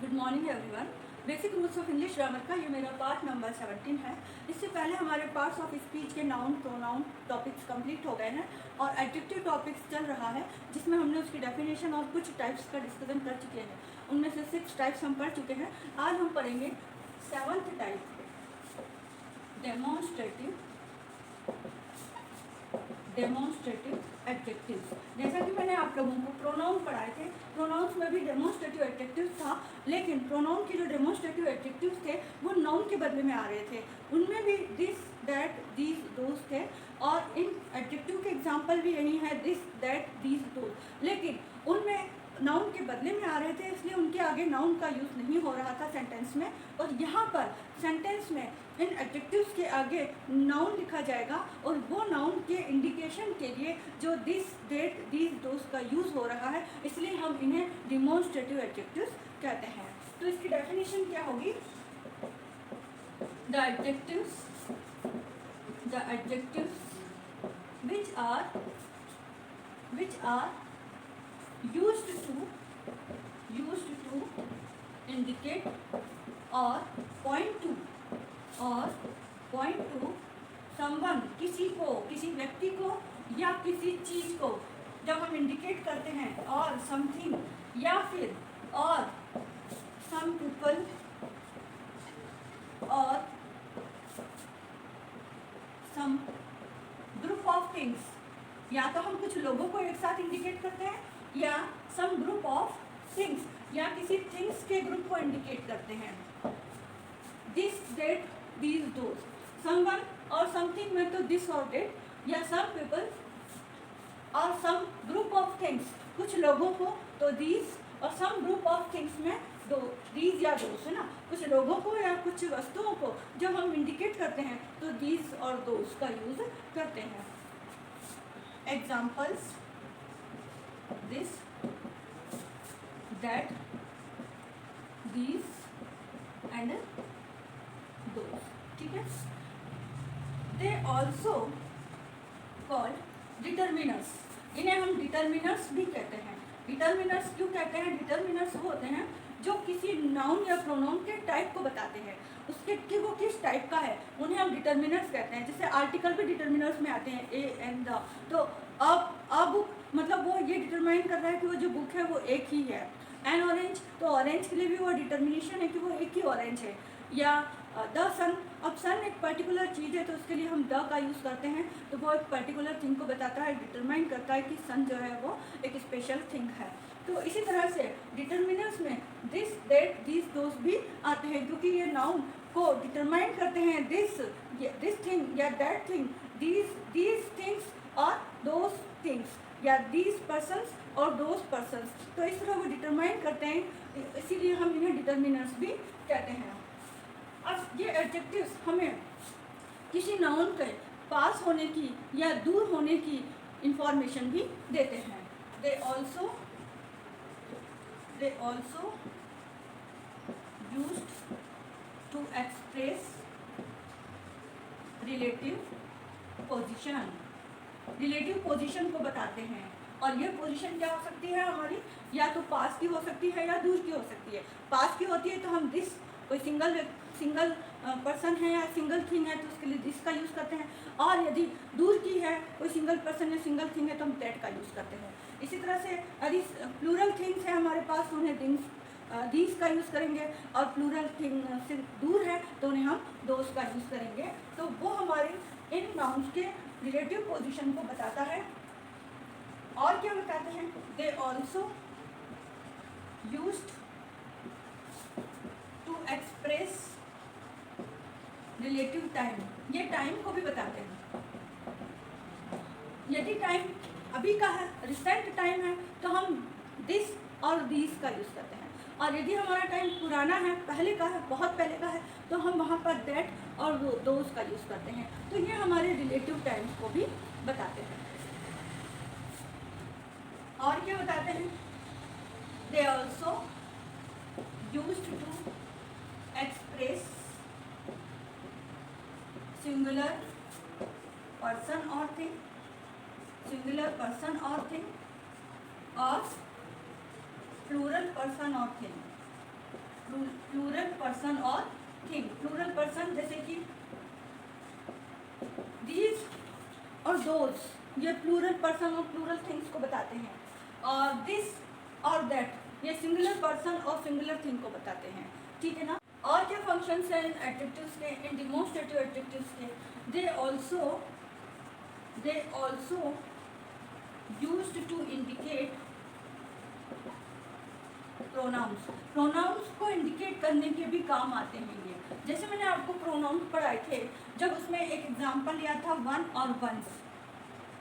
Good morning everyone. Basic rules of English grammar का ये मेरा पार्ट नंबर 17 है। इससे पहले हमारे पार्ट्स ऑफ स्पीच के नाउन प्रोनाउन टॉपिक्स कंप्लीट हो गए हैं और एडजेक्टिव टॉपिक्स चल रहा है, जिसमें हमने उसकी डेफिनेशन और कुछ टाइप्स का डिस्कशन कर चुके हैं। उनमें से 6 टाइप्स हम पढ़ चुके हैं। आज हम पढ़ेंगे 7th टाइप, डेमोन्स्ट्रेटिव एडजेक्टिव्स। जैसा कि मैंने आप लोगों को प्रोनाउन पढ़ाए थे, प्रोनाउंस में भी डेमोन्स्ट्रेटिव एडजेक्टिव्स था, लेकिन प्रोनाउन के जो डेमोन्स्ट्रेटिव एडजेक्टिव्स थे वो नाउन के बदले में आ रहे थे। उनमें भी दिस, दैट, दीज, दोज थे और इन एडजेक्टिव के एग्जाम्पल भी यही है, दिस, दैट, दीज, दोज। लेकिन उनमें नाउन के बदले में आ रहे थे, इसलिए उनके आगे नाउन का यूज़ नहीं हो रहा था सेंटेंस में। और यहाँ पर सेंटेंस में इन एडजेक्टिव्स के आगे नाउन लिखा जाएगा और वो नाउन के इंडिकेशन के लिए जो दिस, दैट, दीज, दोज का यूज़ हो रहा है, इसलिए हम इन्हें डेमोन्स्ट्रेटिव एडजेक्टिव्स कहते हैं। तो इसकी डेफिनेशन क्या होगी? The adjectives which are used to indicate or point to someone, किसी व्यक्ति को या किसी चीज को जब हम इंडिकेट करते हैं, और समथिंग या फिर और सम पीपल और सम ग्रुप ऑफ थिंग्स, या तो हम कुछ लोगों को एक साथ इंडिकेट करते हैं या सम ग्रुप ऑफ थिंग्स, या किसी थिंग्स के ग्रुप को इंडिकेट करते हैं। This, that, these, those, someone और समथिंग में तो दिस और दैट, या सम पीपल और सम ग्रुप ऑफ थिंग्स, कुछ लोगों को तो दीज, और सम ग्रुप ऑफ थिंग्स में दो, दीज या दोज, है ना। कुछ लोगों को या कुछ वस्तुओं को जब हम इंडिकेट करते हैं तो दीज और दोज का यूज करते हैं। Examples this, that, these and those, ठीक है। दे ऑल्सो कॉल्ड डिटर्मिनर्स, इन्हें हम डिटर्मिनर्स भी कहते हैं। डिटर्मिनर्स क्यों कहते हैं? डिटर्मिनर्स वो होते हैं जो किसी नाउन या प्रोनाउन के टाइप को बताते हैं, उसके कि वो किस टाइप का है, उन्हें हम डिटर्मिनर्स कहते हैं। जैसे आर्टिकल भी डिटर्मिनर्स में आते हैं, ए एंड द। तो अब मतलब वो ये डिटरमाइन कर रहा है कि वो जो बुक है वो एक ही है। एन ऑरेंज, तो ऑरेंज के लिए भी वो डिटर्मिनेशन है कि वो एक ही ऑरेंज है। या द सन, अब सन एक पर्टिकुलर चीज़ है तो उसके लिए हम द का यूज़ करते हैं, तो वो एक पर्टिकुलर थिंग को बताता है, डिटरमाइन करता है कि सन जो है वो एक स्पेशल थिंग है। तो इसी तरह से डिटर्मिनर्स में दिस, दैट, दीज, दोज भी आते हैं, क्योंकि ये नाउन को डिटरमाइन करते हैं। दिस थिंग या दैट थिंग, दीज थिंग्स और दोज थिंग्स, या दीज पर्सन्स और दोज पर्सन्स। तो इस तरह वो डिटरमाइन करते हैं, इसीलिए हम इन्हें डिटर्मिनर्स भी कहते हैं। अब ये एडजेक्टिव्स हमें किसी नाउन के पास होने की या दूर होने की इंफॉर्मेशन भी देते हैं। They also used to express relative position को बताते हैं। और ये पोजीशन क्या हो सकती है हमारी? या तो पास की हो सकती है या दूर की हो सकती है। पास की होती है तो हम दिस, कोई सिंगल पर्सन है या सिंगल थिंग है तो उसके लिए दिस का यूज़ करते हैं। और यदि दूर की है, कोई सिंगल पर्सन या सिंगल थिंग है तो हम दैट का यूज़ करते हैं। इसी तरह से यदि प्लूरल थिंग्स है हमारे पास तो उन्हें दीज का यूज़ करेंगे, और प्लूरल थिंग से दूर है तो उन्हें हम दोज का यूज़ करेंगे। तो वो हमारे इन नाउन्स के रिलेटिव पोजीशन को बताता है। और क्या बताते हैं? They also used to express relative time, ये टाइम को भी बताते हैं। यदि टाइम अभी का है, रिसेंट टाइम है, तो हम दिस और दीज का यूज़ करते हैं। और यदि हमारा टाइम पुराना है, पहले का है, बहुत पहले का है, तो हम वहाँ पर दैट और दोज का यूज़ करते हैं। तो ये हमारे रिलेटिव टाइम्स को भी बताते हैं। और क्या बताते हैं? They also used to express singular person और थिंग, और प्लूरल पर्सन और थिंग। प्लूरल पर्सन और थिंग। प्लूरल पर्सन जैसे कि दीज और दोज, ये प्लूरल पर्सन और प्लूरल थिंग्स को बताते हैं। और दिस और दैट, ये सिंगुलर पर्सन और सिंगुलर थिंग को बताते हैं, ठीक है ना। और क्या फंक्शंस हैं एडजेक्टिव्स के, इन डिमॉन्स्ट्रेटिव एडजेक्टिव्स के? They also used to indicate pronouns. Pronouns को इंडिकेट करने के भी काम आते हैं ये। जैसे मैंने आपको प्रोनाउंस पढ़ाए थे, जब उसमें एक एग्जांपल लिया था वन और वंस।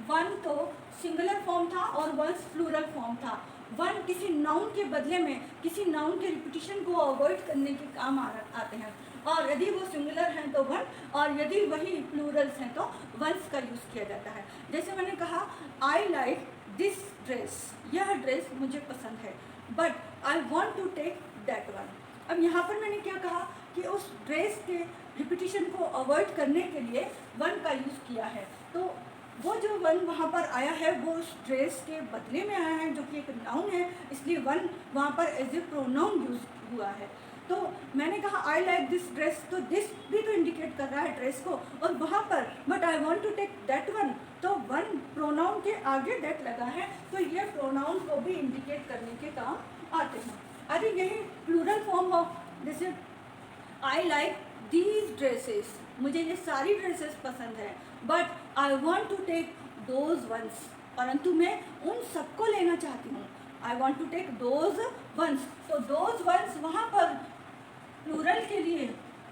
वन तो सिंगुलर फॉर्म था और वंस प्लूरल फॉर्म था। वन किसी नाउन के बदले में किसी नाउन के रिपीटिशन को अवॉइड करने के काम आते हैं, और यदि वो सिंगुलर हैं तो वन, और यदि वही प्लूरल्स हैं तो वंस का यूज़ किया जाता है। जैसे मैंने कहा आई लाइक दिस ड्रेस, यह ड्रेस मुझे पसंद है, but I want to take that one. अब यहाँ पर मैंने क्या कहा कि उस ड्रेस के रिपीटिशन को अवॉइड करने के लिए वन का यूज़ किया है, तो वो जो वन वहाँ पर आया है वो उस ड्रेस के बदले में आया है, जो कि एक नाउन है, इसलिए वन वहाँ पर एज ए प्रोनाउन यूज हुआ है। तो मैंने कहा आई लाइक दिस ड्रेस, तो दिस भी तो इंडिकेट कर रहा है ड्रेस को, और वहाँ पर but I want to take that one, तो वन प्रोनाउन के आगे दैट लगा है, तो ये प्रोनाउन को भी इंडिकेट करने के काम आते हैं। अरे यही प्लूरल फॉर्म हो, जैसे आई लाइक दीज ड्रेसेस, मुझे ये सारी ड्रेसेस पसंद है, but I want to take those ones, परंतु मैं उन सबको लेना चाहती हूँ। I want to take those ones, तो दोज वंस वहाँ पर प्लूरल के लिए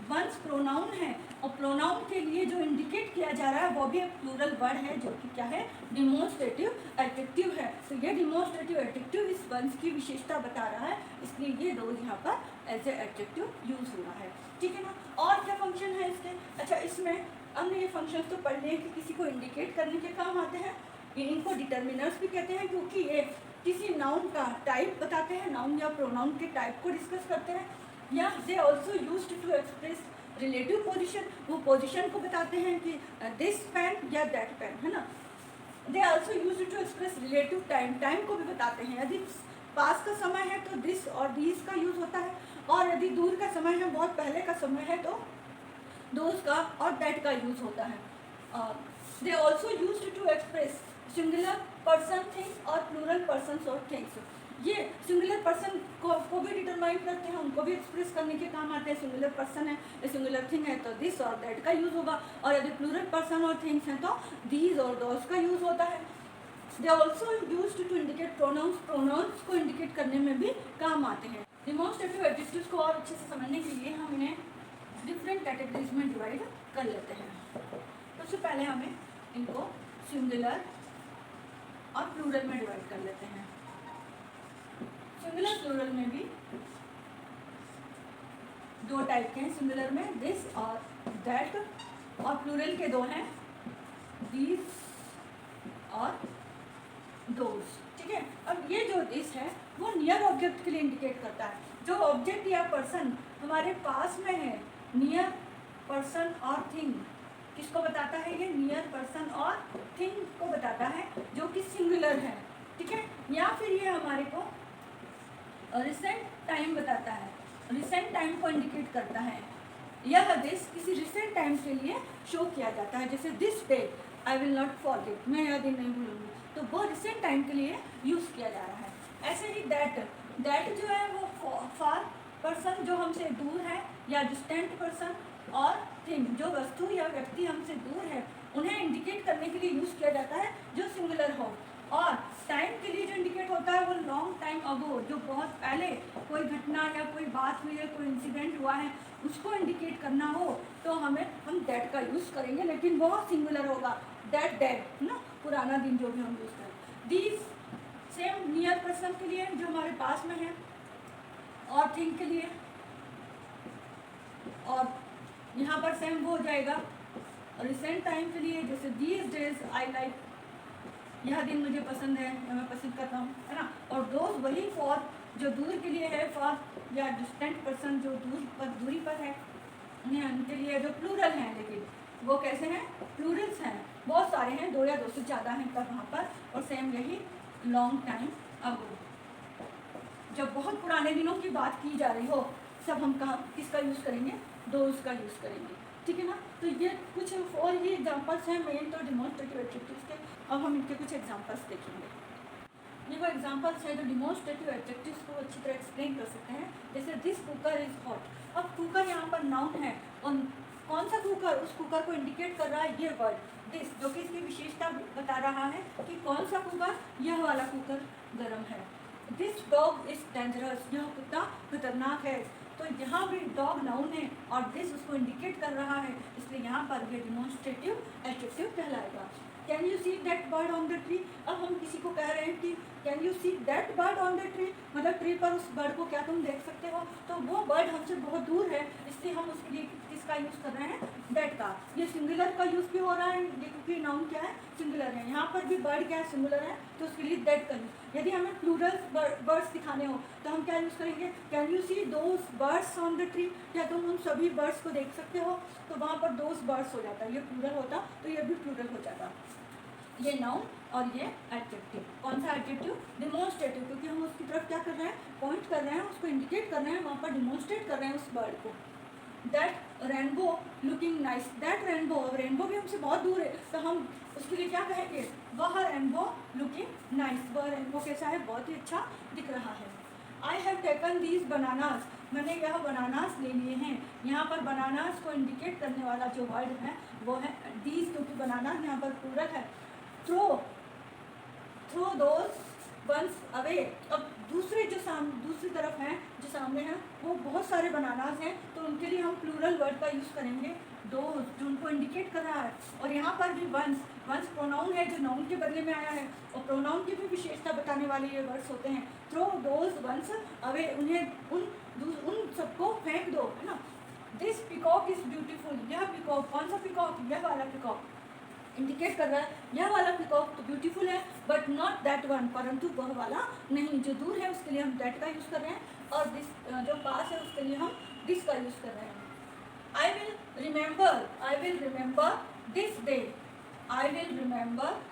वंस प्रोनाउन है, और प्रोनाउन के लिए जो इंडिकेट किया जा रहा है वो भी एक प्लूरल वर्ड है, जो कि क्या है, डिमॉन्स्ट्रेटिव एडजेक्टिव है। तो ये डिमॉन्स्ट्रेटिव एडजेक्टिव इस वंस की विशेषता बता रहा है, इसलिए ये दोज यहाँ पर एज ए एडजेक्टिव यूज हुआ है, ठीक है ना। और क्या फंक्शन है इसके? अच्छा, इसमें हमने ये फंक्शन तो पढ़ लिए कि किसी को इंडिकेट करने के काम आते हैं। इनको डिटर्मिनर्स भी कहते हैं, क्योंकि ये किसी नाउन का टाइप बताते हैं, नाउन या प्रोनाउन के टाइप को डिस्कस करते हैं। या they also used to express relative position, वो पोजीशन को बताते हैं कि दिस पेन या दैट पेन, है ना। They also used to express relative time, time को भी बताते हैं। यदि पास का समय है तो दिस और दीज का यूज़ होता है, और यदि दूर का समय है, बहुत पहले का समय है, तो दोज का और दैट का यूज़ होता है। They also used to express singular person things और प्लूरल पर्सन और थिंग्स। ये सिंगुलर पर्सन को भी डिटरमाइन करते हैं, उनको भी एक्सप्रेस करने के काम आते हैं। सिंगुलर पर्सन है या सिंगुलर थिंग है तो दिस और दैट का यूज़ होगा, और यदि प्लूरल पर्सन और थिंग्स हैं तो दीज और दोज का यूज़ होता है। They also used to indicate pronouns, pronouns को इंडिकेट करने में भी काम आते हैं। डिमॉन्स्ट्रेटिव एडजेक्टिव्स को और अच्छे से समझने के लिए हम इन्हें डिफरेंट कैटेगरीज में डिवाइड कर लेते हैं। सबसे पहले हमें इनको सिंगुलर और प्लूरल में डिवाइड कर लेते हैं। सिंगुलर प्लूरल में भी दो टाइप के हैं। सिंगुलर में दिस और दैट, और प्लूरल के दो हैं, दीज और दोज, ठीक है। अब ये जो दिस है वो नियर ऑब्जेक्ट के लिए इंडिकेट करता है। जो ऑब्जेक्ट या पर्सन हमारे पास में है, नियर पर्सन और थिंग, किसको बताता है ये? नियर पर्सन और थिंग को बताता है, जो कि सिंगुलर है, ठीक है। या फिर ये हमारे को रिसेंट टाइम बताता है, रिसेंट टाइम को इंडिकेट करता है। यह दिस किसी रिसेंट टाइम के लिए शो किया जाता है, जैसे this day I will not forget, मैं यह दिन नहीं भूलूंगी, तो वो रिसेंट टाइम के लिए यूज़ किया जा रहा है। ऐसे ही दैट, दैट जो है वो फार पर्सन, जो हमसे दूर है, या डिस्टेंट पर्सन, और थिंग, जो वस्तु या व्यक्ति हमसे दूर है, उन्हें इंडिकेट करने के लिए यूज़ किया जाता है, जो सिंगुलर हो। और टाइम के लिए जो इंडिकेट होता है वो लॉन्ग टाइम अगो, जो बहुत पहले कोई घटना या कोई बात हुई है, कोई इंसिडेंट हुआ है, उसको इंडिकेट करना हो तो हम दैट का यूज़ करेंगे, लेकिन वो सिंगुलर होगा, दैट डेट ना, पुराना दिन जो भी हम यूज़ करें। दीज सेम नियर पर्सन के लिए जो हमारे पास में है, और थिंग के लिए, और यहाँ पर सेम वो हो जाएगा रिसेंट टाइम के लिए, जैसे दीज डेज आई लाइक, यह दिन मुझे पसंद है या मैं पसंद करता हूँ, है ना। और दोज वही फॉर, जो दूर के लिए है, फॉर या डिस्टेंट पर्सन जो दूरी पर है, उनके लिए जो प्लूरल हैं, लेकिन वो कैसे हैं? प्लूरल्स हैं, बहुत सारे हैं, दो या दो से ज़्यादा हैं पर वहाँ पर। और सेम यही लॉन्ग टाइम अगो, जब बहुत पुराने दिनों की बात की जा रही हो, सब हम कहाँ किसका यूज़ करेंगे, दोज का यूज़ करेंगे, ठीक है ना। तो ये कुछ और ही एग्जांपल्स हैं मेन तो डिमॉन्स्ट्रेटिव एडजेक्टिव्स के। अब हम इनके कुछ एग्जांपल्स देखेंगे। ये वो एग्जांपल्स हैं जो डिमॉन्स्ट्रेटिव एडजेक्टिव्स को अच्छी तरह एक्सप्लेन कर सकते हैं। जैसे दिस कुकर इज़ हॉट। अब कुकर यहाँ पर नाउन है और कौन सा कुकर, उस कुकर को इंडिकेट कर रहा है ये वर्ड दिस, जो कि इसकी विशेषता बता रहा है कि कौन सा कुकर, यह वाला कुकर गर्म है। दिस डॉग इज डेंजरस, यह कुत्ता खतरनाक है। तो यहाँ भी डॉग नाउन है और दिस उसको इंडिकेट कर रहा है, इसलिए यहाँ पर ये डिमॉन्स्ट्रेटिव एडजेक्टिव कहलाएगा। Can you see that bird on the tree. अब हम किसी को कह रहे हैं कि can you see that bird on the tree, मतलब ट्री पर उस बर्ड को क्या तुम देख सकते हो। तो वो बर्ड हमसे बहुत दूर है, इसलिए हम उसके लिए किसका यूज़ कर रहे हैं, दैट का। ये सिंगुलर का यूज़ भी हो रहा है, ये क्योंकि नाउन क्या है, सिंगुलर है। यहाँ पर भी बर्ड क्या है, सिंगुलर है, तो उसके लिए दैट का यूज़। यदि हमें प्लूरल बर्ड्स दिखाने हो तो हम क्या यूज़ करेंगे, can you see those birds on the tree, क्या तुम उन सभी बर्ड्स को देख सकते हो। तो वहाँ पर दोज बर्ड्स हो जाता है, ये प्लूरल होता तो ये भी प्लूरल हो जाता। ये नाउन और ये एडजेक्टिव। कौन सा एडजेक्टिव, डिमॉन्स्ट्रेटिव, क्योंकि हम उसकी तरफ क्या कर रहे हैं, पॉइंट कर रहे हैं, उसको इंडिकेट कर रहे हैं, वहाँ पर डिमॉन्स्ट्रेट कर रहे हैं उस बर्ड को। That rainbow looking nice, that rainbow, अब रेनबो भी हमसे बहुत दूर है तो हम उसके लिए क्या कहेंगे, वह रेनबो लुकिंग नाइस, वह रेनबो कैसा है, बहुत ही अच्छा दिख रहा है। I have taken these bananas, मैंने यह बनानास ले लिए हैं। यहाँ पर बनानास को इंडिकेट करने वाला जो वर्ड है वो है दीज, क्योंकि बनाना यहाँ पर पूरक है। थ्रो दोज वंस अवे, अब दूसरी तरफ हैं जो सामने हैं वो बहुत सारे बनानास हैं, तो उनके लिए हम प्लूरल वर्ड का यूज़ करेंगे दोज, जो उनको इंडिकेट कर रहा है। और यहाँ पर भी वंस प्रोनाउन है जो नाउन के बदले में आया है, और प्रोनाउन की भी विशेषता बताने वाले ये वर्ड्स होते हैं। थ्रो दोज वंस अवे, उन्हें उन सबको फेंक दो, है ना। दिस पिकॉक इज़ ब्यूटीफुल, यह पिकॉक, कौन सा पिकॉक, यह वाला पिकॉक इंडिकेट कर रहा है, यह वाला पिकॉक तो ब्यूटीफुल है, बट नॉट दैट वन, परंतु वह वाला नहीं। जो दूर है उसके लिए हम दैट का यूज़ कर रहे हैं, और दिस जो पास है उसके लिए हम दिस का यूज़ कर रहे हैं। I will remember this day, I will remember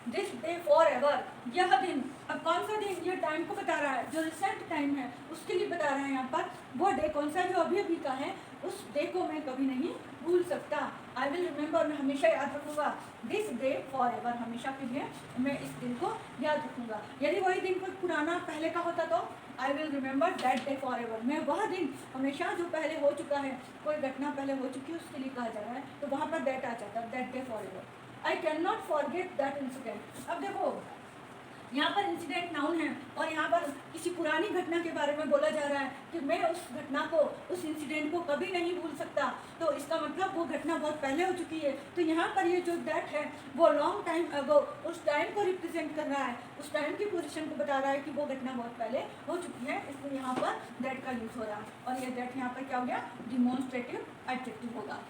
this day for ever, यह दिन। अब कौन सा दिन, ये टाइम को बता रहा है, जो रिसेंट टाइम है उसके लिए बता रहा है। यहाँ पर वो डे कौन सा है, जो अभी अभी का है, उस डे को मैं कभी नहीं भूल सकता। आई विल रिमेंबर, मैं हमेशा याद रखूँगा। दिस डे फॉर एवर, हमेशा के लिए मैं इस दिन को याद रखूँगा। यदि वही दिन कोई पुराना पहले का होता तो I will remember that day for ever, मैं वह दिन हमेशा जो पहले हो चुका है, कोई घटना पहले हो चुकी है उसके लिए कहा जा रहा है, तो वहाँ पर दैट आ जाता है, that day for ever. I can not forget that incident. अब देखो यहाँ पर इंसिडेंट नाउन है और यहाँ पर किसी पुरानी घटना के बारे में बोला जा रहा है कि मैं उस घटना को, उस इंसिडेंट को कभी नहीं भूल सकता, तो इसका मतलब वो घटना बहुत पहले हो चुकी है। तो यहाँ पर ये जो दैट है वो लॉन्ग टाइम अगो, उस टाइम को रिप्रेजेंट कर रहा है, उस टाइम की पोजीशन को बता रहा है कि वो घटना बहुत पहले हो चुकी है, इसलिए यहाँ पर दैट का यूज़ हो रहा है। और ये दैट यहाँ पर क्या हो गया, डिमॉन्स्ट्रेटिव एडजेक्टिव होगा।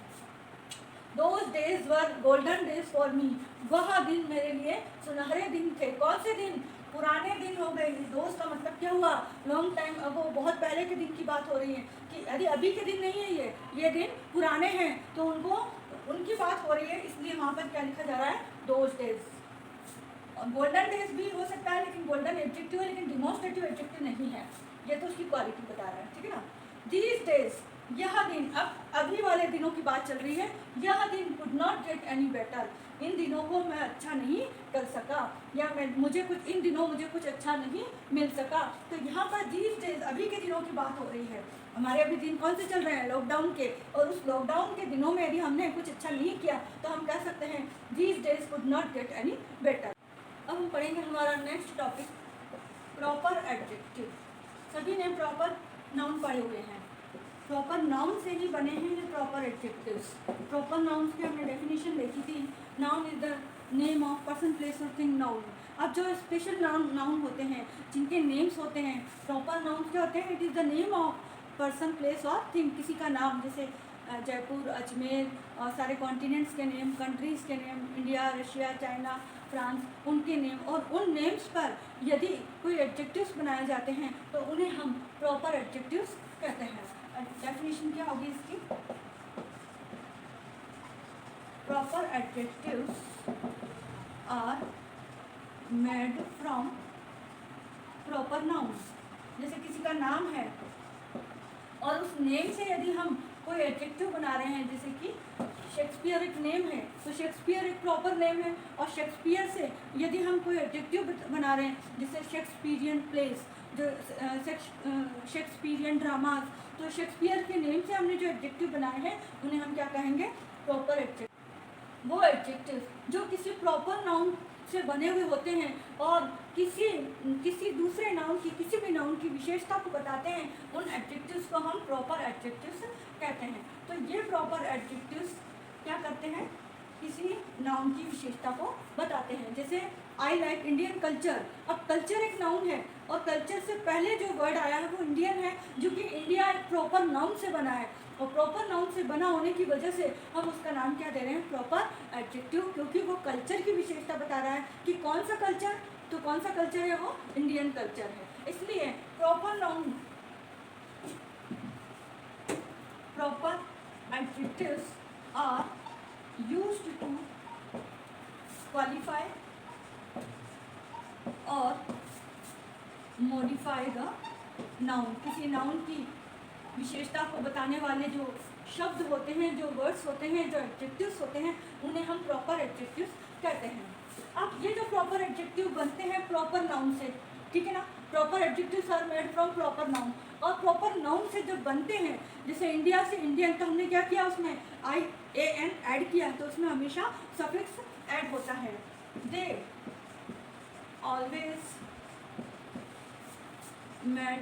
Those days were golden days for me, वह दिन मेरे लिए सुनहरे दिन थे। कौन से दिन, पुराने दिन हो गए। दोस्त का मतलब क्या हुआ, लॉन्ग टाइम अगो, बहुत पहले के दिन की बात हो रही है, कि यदि अभी के दिन नहीं है, ये दिन पुराने हैं, तो उनकी बात हो रही है, इसलिए वहाँ पर क्या लिखा जा रहा है, दोज डेज। और गोल्डन डेज भी हो सकता है, लेकिन गोल्डन एडजेक्टिव है, लेकिन डिमॉन्स्ट्रेटिव एडजेक्टिव नहीं है, ये तो उसकी क्वालिटी बता रहा है, ठीक है ना। दीज डेज, यह दिन, अब अभी वाले दिनों की बात चल रही है, यह दिन could not get any better, इन दिनों को मैं अच्छा नहीं कर सका, या इन दिनों मुझे कुछ अच्छा नहीं मिल सका। तो यहाँ पर दीज डेज अभी के दिनों की बात हो रही है। हमारे अभी दिन कौन से चल रहे हैं, लॉकडाउन के, और उस लॉकडाउन के दिनों में यदि हमने कुछ अच्छा नहीं किया तो हम कह सकते हैं these days could not get any better. अब हम पढ़ेंगे हमारा नेक्स्ट टॉपिक, प्रॉपर एडजेक्टिव। सभी ने प्रॉपर नाउन पढ़े हुए हैं, प्रॉपर नाउन से ही बने हैं ये प्रॉपर एडजेक्टिव्स। प्रॉपर नाउन्स की हमने डेफिनेशन देखी थी, noun is the name of person place और थिंग। नाउन, अब जो स्पेशल नाउन होते हैं, जिनके नेम्स होते हैं, प्रॉपर नाउन्स क्या होते हैं, it is the name of person place और थिंग, किसी का नाम, जैसे जयपुर, अजमेर, और सारे कॉन्टिनेंट्स के नेम, कंट्रीज़ के name, India, Russia, China, France, उनके नेम, और उन नेम्स पर यदि कोई एडजेक्टिव्स बनाए जाते हैं तो उन्हें हम प्रॉपर एडजेक्टिव्स कहते हैं। डेफिनेशन क्या होगी इसकी, proper adjectives are made from proper noun. जैसे किसी का नाम है नेम से यदि हम कोई एडजेक्टिव बना रहे हैं, जैसे कि शेक्सपियर एक नेम है, तो शेक्सपियर एक प्रॉपर नेम है, और शेक्सपियर से यदि हम कोई एडजेक्टिव बना रहे हैं, जैसे शेक्सपियरियन प्लेस, जो शेक्सपियरियन ड्रामाज, तो शेक्सपियर के नेम से हमने जो एडजेक्टिव बनाए हैं उन्हें हम क्या कहेंगे, प्रॉपर एडजेक्टिव। वो एडजेक्टिव जो किसी प्रॉपर नाउन से बने हुए होते हैं और किसी दूसरे नाउन की, किसी भी नाउन की विशेषता को बताते हैं, उन एडजेक्टिव्स को हम प्रॉपर एडजेक्टिव्स कहते हैं। तो ये प्रॉपर एडजेक्टिव्स क्या करते हैं, किसी नाउन की विशेषता को बताते हैं। जैसे आई लाइक इंडियन कल्चर, अब कल्चर एक नाउन है और कल्चर से पहले जो वर्ड आया है वो इंडियन है, जो कि इंडिया एक प्रॉपर नाउन से बना है, और प्रॉपर नाउन से बना होने की वजह से हम उसका नाम क्या दे रहे हैं, प्रॉपर एडजेक्टिव, क्योंकि वो कल्चर की विशेषता बता रहा है कि कौन सा कल्चर, तो कौन सा कल्चर है, वो इंडियन कल्चर है। इसलिए proper noun, proper adjectives are used to qualify और मॉडिफाई द नाउन। किसी नाउन की विशेषता को बताने वाले जो शब्द होते हैं, जो वर्ड्स होते हैं, जो एडजेक्टिव्स होते हैं, उन्हें हम प्रॉपर एडजेक्टिव्स कहते हैं। अब ये जो प्रॉपर एडजेक्टिव बनते हैं प्रॉपर नाउन से, ठीक है ना, proper adjectives are made from proper noun, और प्रॉपर नाउन से जब बनते हैं, जैसे इंडिया से इंडियन, तो हमने क्या किया, उसमें IAN ऐड किया, तो उसमें हमेशा सफिक्स ऐड होता है। They always made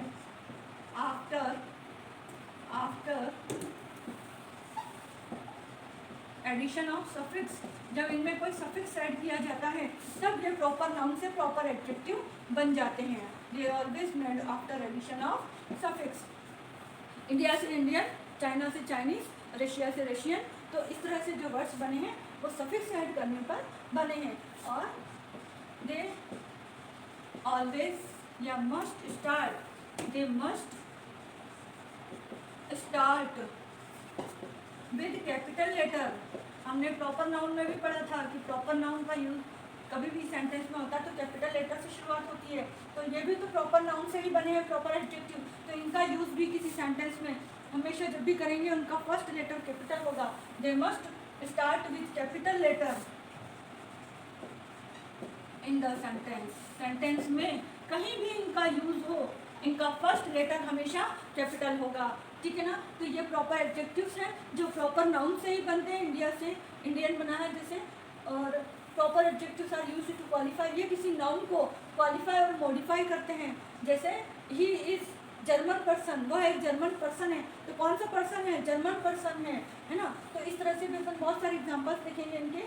after addition of suffix, जब इनमें कोई सफिक्स ऐड किया जाता है तब ये प्रॉपर नाउन से प्रॉपर एडजेक्टिव बन जाते हैं। They always made after addition of suffix. India से इंडियन, चाइना से चाइनीज, रशिया से रशियन, तो इस तरह से जो वर्ड्स बने हैं वो सफिक्स ऐड करने पर बने हैं। और दे ऑलवेज या must start, they must start with capital letter. हमने प्रॉपर नाउन में भी पढ़ा था कि प्रॉपर नाउन का यूज कभी भी सेंटेंस में होता है तो कैपिटल लेटर से शुरुआत होती है, तो ये भी तो प्रॉपर नाउन से ही बने हैं प्रॉपर एडजेक्टिव, तो इनका यूज भी किसी सेंटेंस में हमेशा जब भी करेंगे उनका फर्स्ट लेटर कैपिटल होगा। They must start with capital letter in the sentence. Sentence में कहीं भी इनका यूज हो, इनका फर्स्ट लेटर हमेशा कैपिटल होगा, ठीक है ना। तो ये प्रॉपर एडजेक्टिव्स हैं जो प्रॉपर नाउन से ही बनते हैं, इंडिया से इंडियन बना है जैसे, और proper adjectives are used to qualify, ये किसी नाउन को क्वालिफाई और मॉडिफाई करते हैं। जैसे ही इज जर्मन पर्सन, वह एक जर्मन पर्सन है, तो कौन सा पर्सन है, जर्मन पर्सन है ना। तो इस तरह से भी अपन बहुत सारे एग्जाम्पल्स देखेंगे इनके,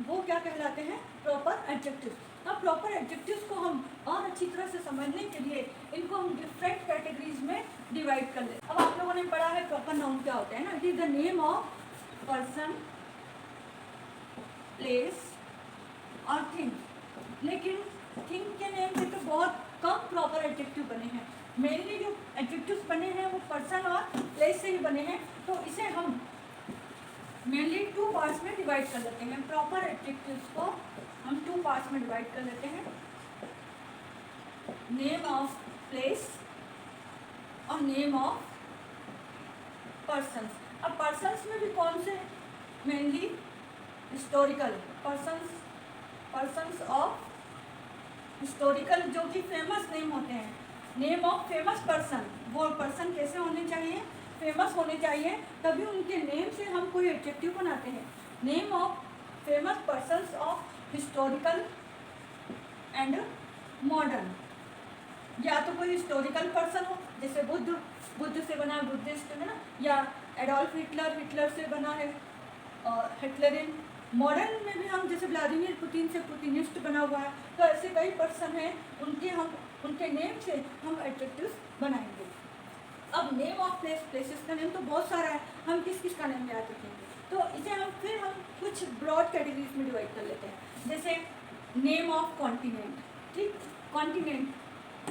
वो क्या कहलाते हैं, प्रॉपर एडजेक्टिव्स। अब प्रॉपर एडजेक्टिव्स को हम और अच्छी तरह से समझने के लिए इनको हम डिफरेंट कैटेगरीज में डिवाइड कर लेते हैं। अब आप लोगों ने पढ़ा है प्रॉपर नाउन क्या होता है ना, it is the name of person, place और थिंग। लेकिन थिंग के नेम से तो बहुत कम प्रॉपर एडजेक्टिव बने हैं, मेनली जो एडजेक्टिव्स बने हैं वो पर्सन और प्लेस से ही बने हैं। तो इसे हम मेनली 2 पार्ट्स में डिवाइड कर लेते हैं। प्रॉपर एडजेक्टिव्स को हम 2 पार्ट्स में डिवाइड कर लेते हैं, नेम ऑफ प्लेस और नेम ऑफ पर्सन्स। अब पर्सन्स में भी कौन से, mainly historical persons of historical, जो कि फेमस नेम होते हैं। नेम ऑफ फेमस पर्सन, वो पर्सन कैसे होने चाहिए, फेमस होने चाहिए, तभी उनके नेम से हम कोई एडजेक्टिव बनाते हैं। Name of famous persons of historical and modern, या तो कोई हिस्टोरिकल पर्सन हो जैसे बुद्ध से बना है बुद्धिस्ट है ना, या एडोल्फ हिटलर से बना है हिटलरियन। मॉडर्न में भी हम जैसे व्लादिमीर पुतिन से पुतिनिस्ट बना हुआ है, तो ऐसे कई पर्सन हैं, उनके नेम से हम एडजेक्टिव्स बनाएंगे। अब नेम ऑफ प्लेसेस का नेम तो बहुत सारा है, हम किस किस का नेम याद रखेंगे, तो इसे हम कुछ ब्रॉड कैटेगरीज में डिवाइड कर लेते हैं। जैसे नेम ऑफ कॉन्टिनेंट, ठीक,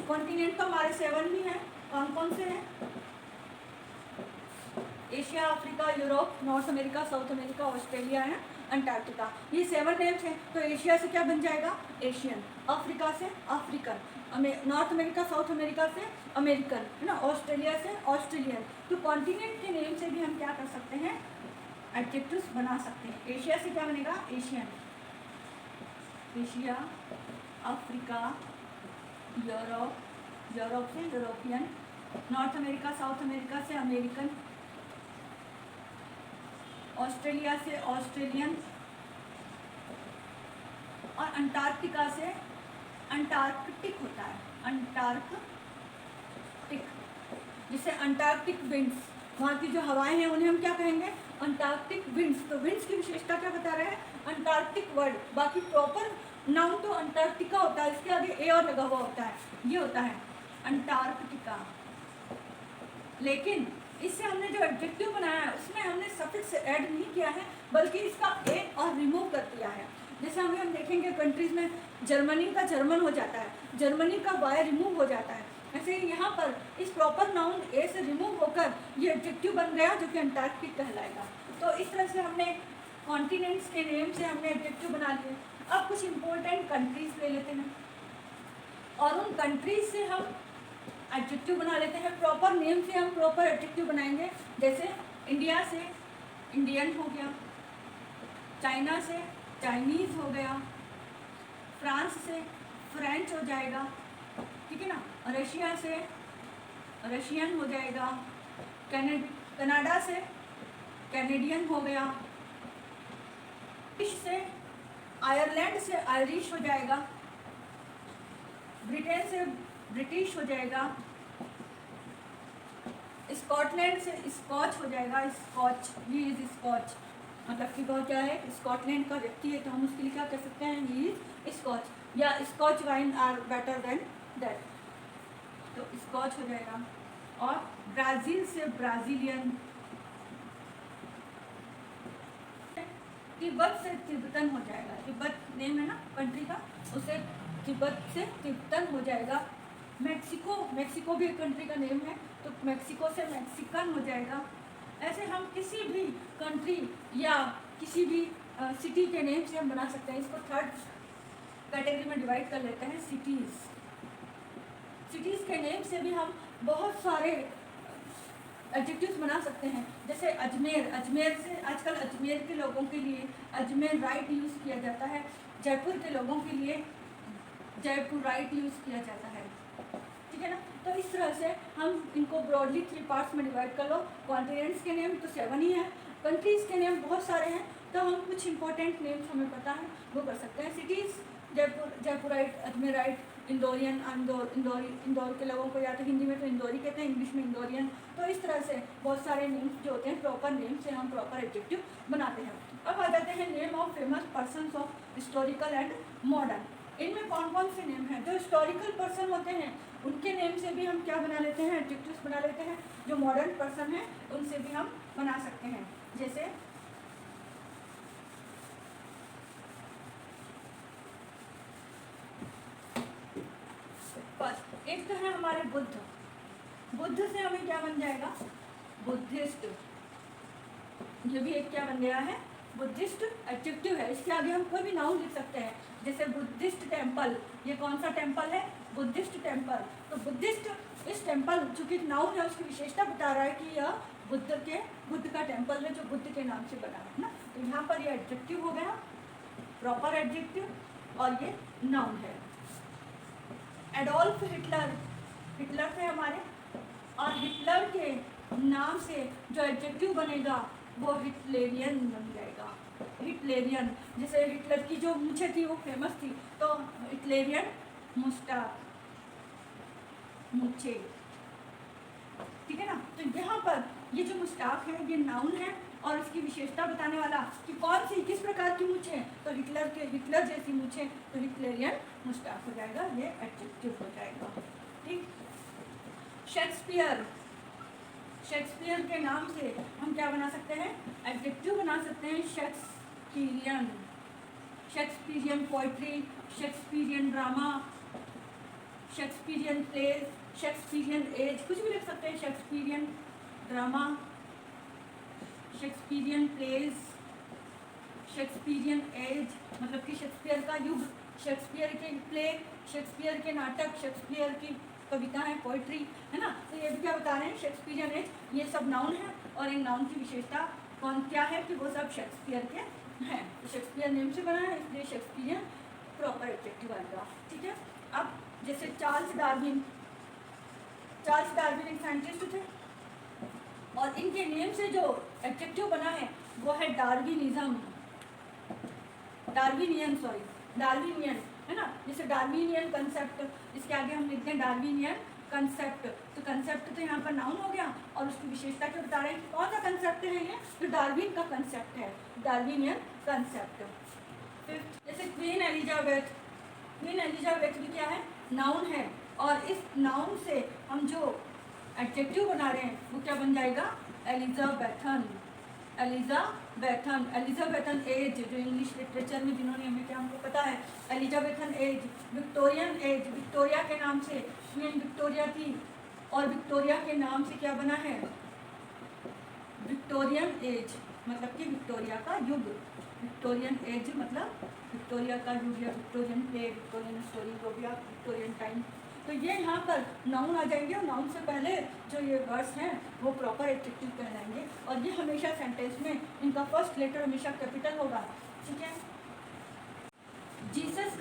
कॉन्टिनेंट तो हमारे 7 ही हैं, कौन कौन से हैं, Asia, Africa, Europe, north America, South America, Australia है। अंटार्कटिका। ये 7 नेम्स हैं। तो एशिया से क्या बन जाएगा? एशियन। अफ्रीका से African. North America South America से अमेरिकन, है ना। ऑस्ट्रेलिया से ऑस्ट्रेलियन। तो कॉन्टिनेंट के नेम से भी हम क्या कर सकते हैं? एडजेक्टिव्स बना सकते हैं। एशिया से क्या बनेगा? Asian. Asia, Africa, Europe, Europe से European, North America South America से अमेरिकन, ऑस्ट्रेलिया से ऑस्ट्रेलियन, और अंटार्कटिका से अंटार्कटिक होता है, अंटार्कटिक, जिसे अंटार्कटिक विंड्स, वहाँ की जो हवाएं हैं उन्हें हम क्या कहेंगे? Antarctic winds. तो विंड्स की विशेषता क्या बता रहे हैं? Antarctic word. बाकी प्रॉपर नाउन तो अंटार्कटिका होता है, इसके आगे ए और लगा हुआ होता है, ये होता है अंटार्कटिका। लेकिन इससे हमने जो एडजेक्टिव बनाया है उसमें हमने सफिक्स ऐड नहीं किया है, बल्कि इसका ए और रिमूव कर दिया है। जैसे हम देखेंगे कंट्रीज में जर्मनी का जर्मन हो जाता है, जर्मनी का वाई रिमूव हो जाता है। ऐसे ही यहाँ पर इस प्रॉपर नाउन ए से रिमूव होकर ये एडजेक्टिव बन गया जो कि अंटार्कटिक कहलाएगा। तो इस तरह से हमने कॉन्टिनेंट्स के नेम से हमने एडजेक्टिव बना लिए। अब कुछ इंपॉर्टेंट कंट्रीज ले लेते हैं और उन कंट्रीज से हम एडजेक्टिव बना लेते हैं। प्रॉपर नेम से हम प्रॉपर एडजेक्टिव बनाएंगे। जैसे इंडिया से इंडियन हो गया, चाइना से चाइनीज़ हो गया, फ्रांस से फ्रेंच हो जाएगा, ठीक है ना। रशिया से रशियन हो जाएगा, कनाडा से कैनेडियन हो गया, ब्रिटिश से आयरलैंड से आयरिश हो जाएगा, ब्रिटेन से ब्रिटिश हो जाएगा, स्कॉटलैंड से स्कॉच हो जाएगा, स्कॉच, ही इज स्कॉच। मतलब कि वो क्या है? स्कॉटलैंड का व्यक्ति है तो हम उसके लिए क्या कह सकते हैं? ही इज स्कॉच, या Scotch wine are better than that, तो स्कॉच हो जाएगा। और ब्राज़ील से ब्राज़ीलियन, तिब्बत से तिब्बतन हो जाएगा, तिब्बत नेम है ना कंट्री का, उसे तिब्बत से तिब्बतन हो जाएगा। मैक्सिको, मैक्सिको भी एक कंट्री का नेम है, तो मैक्सिको से मैक्सिकन हो जाएगा। ऐसे हम किसी भी कंट्री या किसी भी सिटी के नेम से हम बना सकते हैं। इसको थर्ड कैटेगरी में डिवाइड कर लेते हैं, सिटीज़। सिटीज़ के नेम से भी हम बहुत सारे एडजेक्टिव्स बना सकते हैं। जैसे अजमेर, अजमेर से आजकल अजमेर के लोगों के लिए अजमेर राइट यूज़ किया जाता है, जयपुर के लोगों के लिए जयपुर राइट यूज़ किया जाता है, ठीक है ना। तो इस तरह से हम इनको ब्रॉडली 3 पार्ट्स में डिवाइड कर लो। कॉन्टिनेंट्स के नेम तो 7 ही हैं, कंट्रीज़ के नेम बहुत सारे हैं, तो हम कुछ इंपॉर्टेंट नेम्स हमें पता है वो कर सकते हैं। सिटीज़ जयपुर, जयपुराइट, अजमेराइट, इंदौरियन, इंदौर के लोगों को या तो हिंदी में तो इंदौरी कहते हैं, इंग्लिश में इंदौरियन। तो इस तरह से बहुत सारे नेम्स जो होते हैं प्रॉपर नेम से हम प्रॉपर एडजेक्टिव बनाते हैं। अब आ जाते हैं name of famous persons of historical and modern. इनमें कौन कौन से नेम हैं? जो हिस्टोरिकल पर्सन होते हैं उनके नेम से भी हम क्या बना लेते हैं? एडजेक्टिव्स बना लेते हैं। जो मॉडर्न पर्सन हैं उनसे भी हम बना सकते हैं। जैसे फर्स्ट एक तो है हमारे बुद्ध, बुद्ध से हमें क्या बन जाएगा? बुद्धिस्ट। ये भी एक क्या बन गया है? बुद्धिस्ट एडजेक्टिव है। इसके आगे हम कोई भी नाउन लिख सकते हैं। जैसे बुद्धिस्ट टेम्पल, ये कौन सा टेम्पल है? Buddhist temple. तो बुद्धिस्ट, इस टेम्पल चूँकि नाउन है उसकी विशेषता बता रहा है कि यह बुद्ध का टेम्पल है जो बुद्ध के नाम से बना है ना। तो यहाँ पर ये एडजेक्टिव हो गया, प्रॉपर एडजेक्टिव, और ये नाउन है। एडोल्फ हिटलर, हिटलर थे हमारे, और हिटलर के नाम से जो एडजेक्टिव बनेगा वो हिटलेरियन बन जाएगा। हिटलेरियन, जैसे हिटलर की जो मूछें थी वो फेमस थी, तो हिटलेरियन मुस्टाक, मूछे, ठीक है ना। तो यहाँ पर ये जो मुस्टाक है ये नाउन है और इसकी विशेषता बताने वाला कि कौन सी किस प्रकार की मूछें, तो हिटलर जैसी मूछें, तो हिटलेरियन मुस्टाक हो जाएगा, ये एडजेक्टिव हो जाएगा, ठीक। शेक्सपियर, शेक्सपियर के नाम से हम क्या बना सकते हैं? एडजेक्टिव बना सकते हैं, Shakespearean, Shakespearean poetry, Shakespearean drama, Shakespearean plays, Shakespearean age, कुछ भी लिख सकते हैं। Shakespearean drama, Shakespearean plays, Shakespearean age मतलब कि शेक्सपियर का युग, शेक्सपियर के प्ले, शेक्सपियर के नाटक, शेक्सपियर की कविताएं, पोइट्री, है ना। तो ये भी क्या बता रहे हैं, शेक्सपियरियन एज, ये सब नाउन है और इन नाउन की विशेषता कौन क्या है कि वो सब शेक्सपियर के हैं। तो शेक्सपियर नेम से बना है इसलिए शेक्सपियरियन प्रॉपर एडजेक्टिव आएगा, ठीक है। अब जैसे चार्ल्स डार्विन एक साइंटिस्ट थे और इनके नेम से जो एडजेक्टिव बना है वो है डार्विनिज्म, डार्विनियन, है ना। जैसे डार्विनियन कंसेप्ट, इसके आगे हम लिखते हैं डार्विनियन कंसेप्ट। तो कंसेप्ट तो यहाँ पर नाउन हो गया और उसकी विशेषता क्या बता रहे हैं, कौन सा कंसेप्ट है ये, तो डार्विन का कंसेप्ट है, डार्विनियन कंसेप्ट। फिफ्थ, जैसे क्वीन एलिजाबेथ भी क्या है, नाउन है और इस नाउन से हम जो एडजेक्टिव बना रहे हैं वो क्या बन जाएगा, एलिजाबेथन एज, जो इंग्लिश लिटरेचर में जिन्होंने हमें क्या हमको पता है, Elizabethan age, Victorian age, Victoria के नाम से क्वीन विक्टोरिया थी और विक्टोरिया के नाम से क्या बना है, विक्टोरियन एज मतलब कि विक्टोरिया का युग, विक्टोरियन एज मतलब विक्टोरिया का युग या विक्टोरियन प्ले, विक्टोरियन स्टोरी हो गया, विक्टोरियन टाइम। तो ये यहाँ पर नाउन आ जाएंगे और नाउन से पहले जो ये वर्ड्स हैं वो प्रॉपर एडजेक्टिव कहलाएंगे और ये हमेशा सेंटेंस में इनका फर्स्ट लेटर हमेशा कैपिटल होगा, ठीक है। जीसस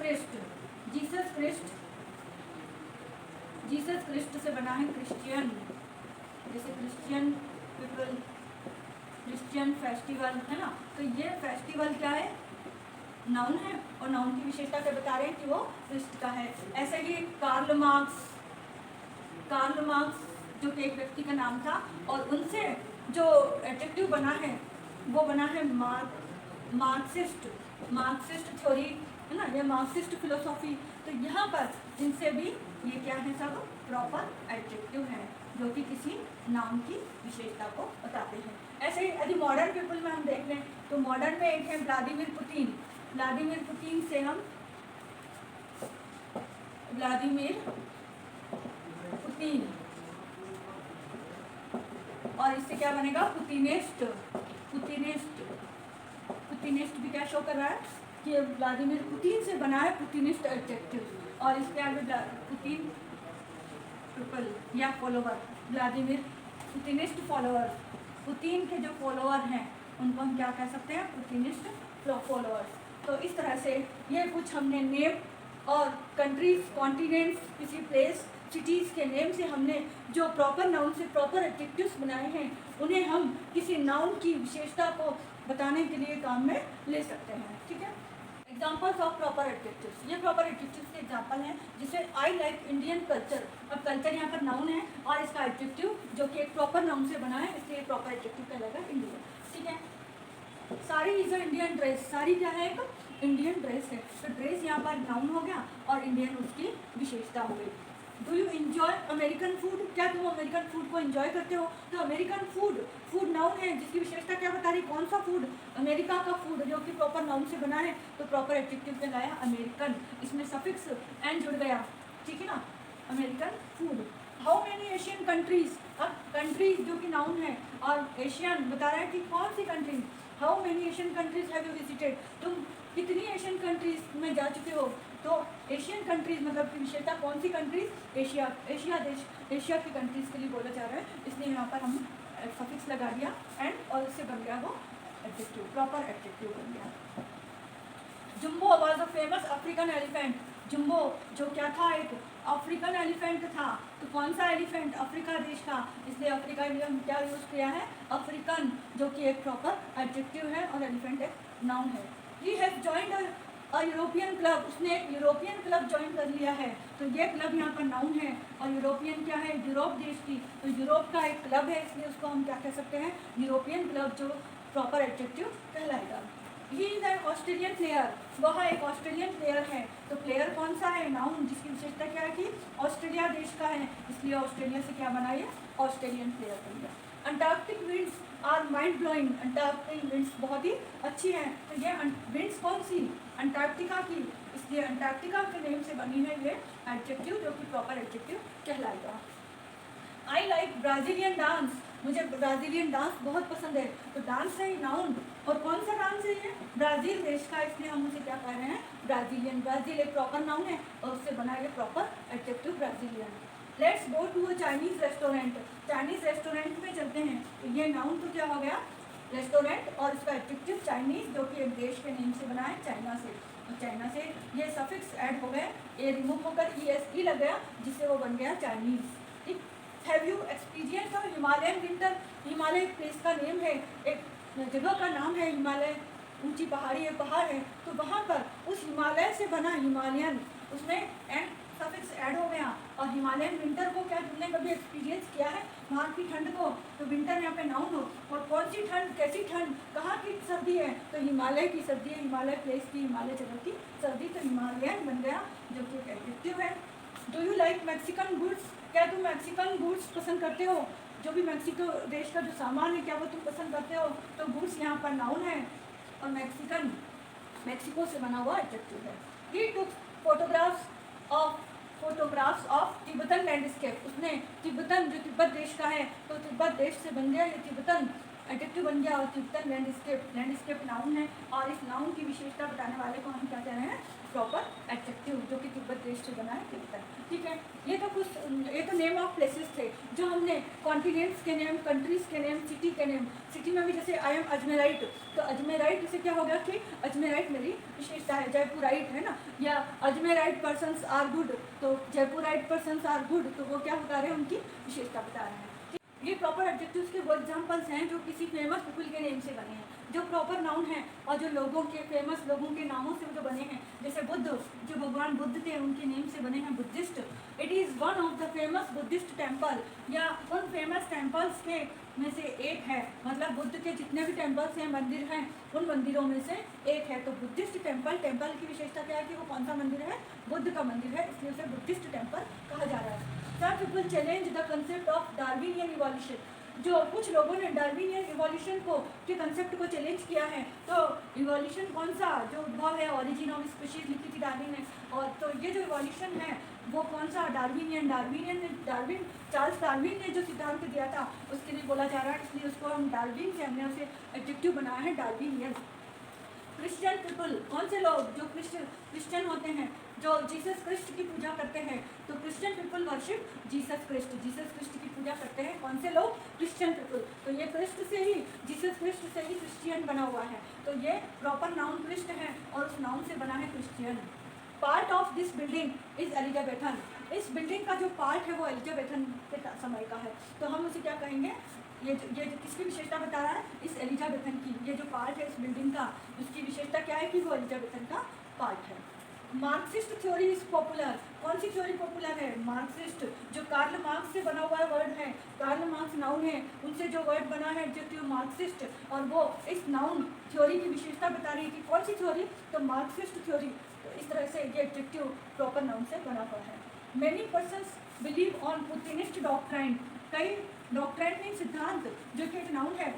क्रिस्ट से बना है क्रिश्चियन, जैसे क्रिश्चियन पीपल, क्रिश्चियन फेस्टिवल, है ना। तो ये फेस्टिवल क्या है, नाउन है और नाउन की विशेषता क्या बता रहे हैं कि वो क्रिस्ट का है। ऐसे ही कार्ल मार्क्स जो कि एक व्यक्ति का नाम था और उनसे जो एडजेक्टिव बना है वो बना है मार्क्सिस्ट थ्योरी, है ना, या मार्क्सिस्ट फिलोसॉफी। तो यहाँ पर इनसे भी ये क्या है, सब प्रॉपर एडजेक्टिव है जो कि किसी नाउन की विशेषता को बताते हैं। ऐसे ही यदि मॉडर्न पीपल में हम देख लें तो मॉडर्न में एक है व्लादिमीर पुतिन से हम व्लादिमीर पुतिन और इससे क्या बनेगा, पुतिनिस्ट भी क्या शो कर रहा है कि व्लादिमीर पुतिन से बना है पुतिनिस्ट एडजेक्टिव और इसके आगे पुतिन पीपल या फॉलोवर, व्लादिमीर पुतिनिस्ट फॉलोअर, पुतिन के जो फॉलोअर हैं उनको हम क्या कह सकते हैं, पुतिनिस्ट फॉलोअर्स। तो इस तरह से ये कुछ हमने नेम और कंट्रीज, कॉन्टिनेंट्स, किसी प्लेस, सिटीज़ के नेम से हमने जो प्रॉपर नाउन से प्रॉपर एडजेक्टिव्स बनाए हैं उन्हें हम किसी नाउन की विशेषता को बताने के लिए काम में ले सकते हैं, ठीक है। एग्जाम्पल्स ऑफ प्रॉपर एडजेक्टिव्स, ये प्रॉपर एडजेक्टिव्स के एग्जाम्पल हैं। जैसे आई लाइक इंडियन कल्चर, अब कल्चर यहाँ पर नाउन है और इसका एडजेक्टिव जो कि एक प्रॉपर नाउन से बना है इसलिए प्रॉपर एडजेक्टिव कहलाएगा इंडियन, ठीक है। Sari is a Indian dress, sari क्या है, एक इंडियन ड्रेस है। तो ड्रेस यहाँ पर नाउन हो गया और इंडियन उसकी विशेषता हो गई। Do you enjoy American food, क्या तुम अमेरिकन फूड को एंजॉय करते हो, तो अमेरिकन फूड नाउन है जिसकी विशेषता क्या बता रही, कौन सा फूड, अमेरिका का फूड जो कि प्रॉपर नाउन से बना है तो प्रॉपर एडजेक्टिव कहलाया अमेरिकन, इसमें सफिक्स एन जुड़ गया, ठीक है ना, American food. How many Asian countries, अब कंट्रीज जो कि नाउन है और एशियन बता रहा है कि कौन सी countries, how many Asian countries have you visited, तुम कितनी एशियन कंट्रीज में जा चुके हो, तो एशियन कंट्रीज मतलब की विशेषता कौन सी कंट्रीज, एशिया देश, एशिया की कंट्रीज के लिए बोला जा रहा है इसलिए यहाँ पर हम सफिक्स लगा दिया एंड और इससे बन गया वो एडजेक्टिव, प्रॉपर एडजेक्टिव बन गया। Jumbo was a famous African elephant, jumbo जो क्या था, एक अफ्रीकन एलिफेंट था। तो कौन सा एलिफेंट, अफ्रीका देश का, इसलिए अफ्रीका के लिए हम क्या यूज़ किया है, अफ्रीकन, जो कि एक प्रॉपर एडजेक्टिव है और एलिफेंट एक नाउन है। He has joined a European club, उसने एक यूरोपियन क्लब ज्वाइन कर लिया है। तो ये क्लब यहाँ पर नाउन है और यूरोपियन क्या है, यूरोप देश की, तो यूरोप का एक क्लब है इसलिए उसको हम क्या कह सकते हैं, यूरोपियन क्लब, जो प्रॉपर एडजेक्टिव कहलाएगा। He is an Australian player, वह एक ऑस्ट्रेलियन प्लेयर है। तो प्लेयर कौन सा है, नाउन, जिसकी विशेषता क्या है कि ऑस्ट्रेलिया देश का है इसलिए ऑस्ट्रेलिया से क्या बनाइए, ऑस्ट्रेलियन प्लेयर बन गया। Antarctic winds are mind blowing, Antarctic winds बहुत ही अच्छी हैं। तो ये विंड्स कौन सी, अंटार्कटिका की, इसलिए अंटार्कटिका के नेम से बनी है ये एडजेक्टिव जो कि प्रॉपर एडजेक्टिव कहलाएगा। आई लाइक ब्राज़ीलियन डांस, मुझे ब्राज़ीलियन डांस बहुत पसंद है, तो डांस है नाउन। और कौन सा डांस है ये? ब्राज़ील देश का, इसलिए हम उसे क्या कह रहे हैं? ब्राज़ीलियन। ब्राज़ील एक प्रॉपर नाउन है और उससे बना ये proper adjective Brazilian. Let's go to a Chinese restaurant. Chinese restaurant में चलते हैं। तो ये नाउन तो क्या हो गया? रेस्टोरेंट, और इसका एडजेक्टिव चाइनीज़, जो कि एक देश के नेम से बना है, चाइना से। और चाइना से ये सफिक्स ऐड हो गए, ए रिमूव होकर ESE लग गया, जिससे वो बन गया चाइनीज़। ठीक। Have you experience Himalayan winter? Himalaya एक प्लेस का नेम है, एक जगह का नाम है हिमालय, ऊंची पहाड़ी है, पहाड़ है, तो वहाँ पर उस हिमालय से बना हिमालयन, उसमें एंड सफिक्स ऐड हो गया। और हिमालयन विंटर को क्या तुमने कभी एक्सपीरियंस किया है? वहाँ की ठंड को, तो विंटर यहाँ पे नाउन हो। और कौन सी ठंड, कैसी ठंड, कहाँ की सर्दी है? तो हिमालय की सर्दी है, हिमालय प्लेस की, हिमालय जगह की सर्दी, तो हिमालयन बन गया, जो कि एक एडजेक्टिव है। Do you like Mexican goods? क्या तुम मैक्सिकन गुड्स पसंद करते हो? जो भी मैक्सिको देश का जो सामान है, क्या वो तुम पसंद करते हो? तो गुड्स यहाँ पर नाउन है, और मैक्सिकन मैक्सिको से बना हुआ एडजेक्टिव है। ही टुक फोटोग्राफ्स ऑफ तिब्बतन लैंडस्केप। उसने तिब्बतन, जो तिब्बत देश का है, तो तिब्बत देश से बन गया ये तिब्बतन, एडजेक्टिव बन गया। और तिब्बतन लैंडस्केप नाउन है, और इस नाउन की विशेषता बताने वाले को हम क्या कह रहे हैं? प्रॉपर एडजेक्टिव, जो कि तिब्बत देश से बना है, तिब्बतन। ठीक है, ये तो नेम ऑफ प्लेसेस थे जो हमने, कॉन्टिनेंट्स के नेम, कंट्रीज़ के नेम, सिटी के नेम। सिटी में भी जैसे आई एम अजमेराइट, तो अजमेराइट जैसे क्या हो गया कि अजमेराइट मेरी विशेषता है, जयपुराइट है ना, या अजमेराइट पर्सन्स आर गुड, तो जयपुराइट पर्सन्स आर गुड, तो वो क्या बता रहे हैं? उनकी विशेषता बता रहे हैं। ये प्रॉपर एडजेक्टिव्स के वो एग्जाम्पल्स हैं जो किसी फेमस पीपल के नेम से बने हैं, जो प्रॉपर नाउन है, और जो लोगों के, फेमस लोगों के नामों से जो बने हैं। जैसे बुद्ध, जो भगवान बुद्ध थे, उनके नेम से बने हैं Buddhist. It is one of the famous Buddhist temple, या उन फेमस टेम्पल्स के में से एक है, मतलब बुद्ध के जितने भी टेम्पल्स हैं, मंदिर हैं, उन मंदिरों में से एक है। तो बुद्धिस्ट टेम्पल, टेम्पल की विशेषता क्या है कि वो कौन सा मंदिर है? बुद्ध का मंदिर है, इसलिए उसे बुद्धिस्ट टेम्पल कहा जा रहा है। Some people challenge the concept of Darwinian evolution. जो कुछ लोगों ने डार्विनियन इवोल्यूशन को, के कंसेप्ट को चैलेंज किया है। तो इवोल्यूशन कौन सा? जो उद्भव है, ओरिजिन ऑफ स्पीशीज लिखी थी डार्विन ने। और तो ये जो इवोल्यूशन है वो कौन सा? डार्विन, चार्ल्स डार्विन ने जो सिद्धांत दिया था उसके लिए बोला जा रहा है, इसलिए उसको हम डार्विन से, हमने उसे एडजेक्टिव बनाया है डार्विनियन। क्रिश्चियन पीपल, कौन से लोग जो क्रिश्चियन होते हैं, जो जीसस क्रिस्ट की पूजा करते हैं, तो Christian people worship Jesus Christ की पूजा करते हैं। कौन से लोग? Christian people. तो ये क्रिस्ट से ही, जीसस क्रिस्ट से ही क्रिश्चियन बना हुआ है, तो ये प्रॉपर नाउन क्रिस्ट है, और उस नाउन से बना है Christian. Part of this building is Elizabethan. इस बिल्डिंग का जो पार्ट है वो एलिजाबेथन के समय का है, तो हम उसे क्या कहेंगे? ये जो किसकी विशेषता बता रहा है? इस एलिजाबेथन की। ये जो पार्ट है इस बिल्डिंग का, उसकी विशेषता क्या है कि वो एलिजाबेथन का पार्ट है। Marxist theory is popular. कौन सी थ्योरी पॉपुलर है? मार्क्सिस्ट, जो कार्ल मार्क्स से बना हुआ वर्ड है, कार्ल मार्क्स नाउन है, उनसे जो वर्ड बना है एडजेक्टिव मार्क्सिस्ट, और वो इस नाउन थ्योरी की विशेषता बता रही थी। कौन सी थ्योरी? तो मार्क्सिस्ट थ्योरी। तो इस तरह से ये एडजेक्टिव प्रॉपर नाउन से बना हुआ है। Many persons believe on Putinist doctrine. कई, डॉक्ट्राइन में सिद्धांत, जो कि एक नाउन है,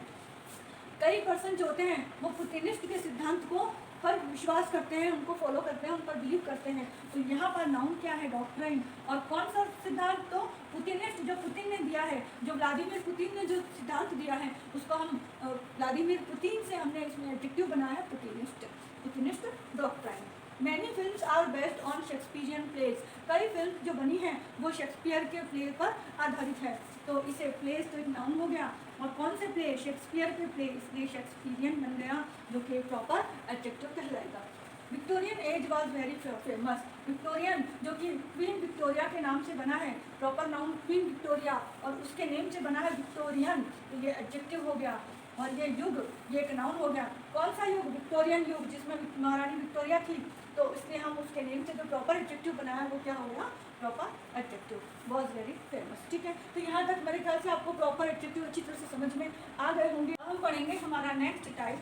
कई पर्सन जो होते हैं वो पुतिनिस्ट के सिद्धांत को पर विश्वास करते हैं, उनको फॉलो करते हैं, उन पर बिलीव करते हैं। तो यहाँ पर नाउन क्या है? डॉक्ट्राइन। और कौन सा सिद्धांत? तो पुतिनिस्ट, जो पुतिन ने दिया है, जो व्लादिमीर पुतिन ने जो सिद्धांत दिया है, उसको हम व्लादिमीर पुतिन से हमने इसमें एडजेक्टिव बनाया है Putinist doctrine. Many films are based on Shakespearean plays. कई फिल्म जो बनी हैं वो शेक्सपियर के प्ले पर आधारित है, तो इसे प्लेज तो एक नाउन हो गया, और कौन से प्ले? शेक्सपियर के प्ले, इसलिए शेक्सपियरियन बन गया, जो कि प्रॉपर एडजेक्टिव कहलाएगा। Victorian age was very famous. Victorian, जो कि क्वीन विक्टोरिया के नाम से बना है, प्रॉपर नाउन क्वीन विक्टोरिया, और उसके नेम से बना है विक्टोरियन, तो ये एडजेक्टिव हो गया। और ये युग, ये एक नाउन हो गया। कौन सा युग? विक्टोरियन युग, जिसमें महारानी विक्टोरिया थी, तो इसलिए हम उसके नेम से जो प्रॉपर एडजेक्टिव बनाया वो क्या हो गया? Proper adjective, was very famous. ठीक है, तो यहाँ तक मेरे ख्याल से आपको प्रॉपर एडजेक्टिव अच्छी तरह से समझ में आ गए होंगे। हम पढ़ेंगे हमारा next type,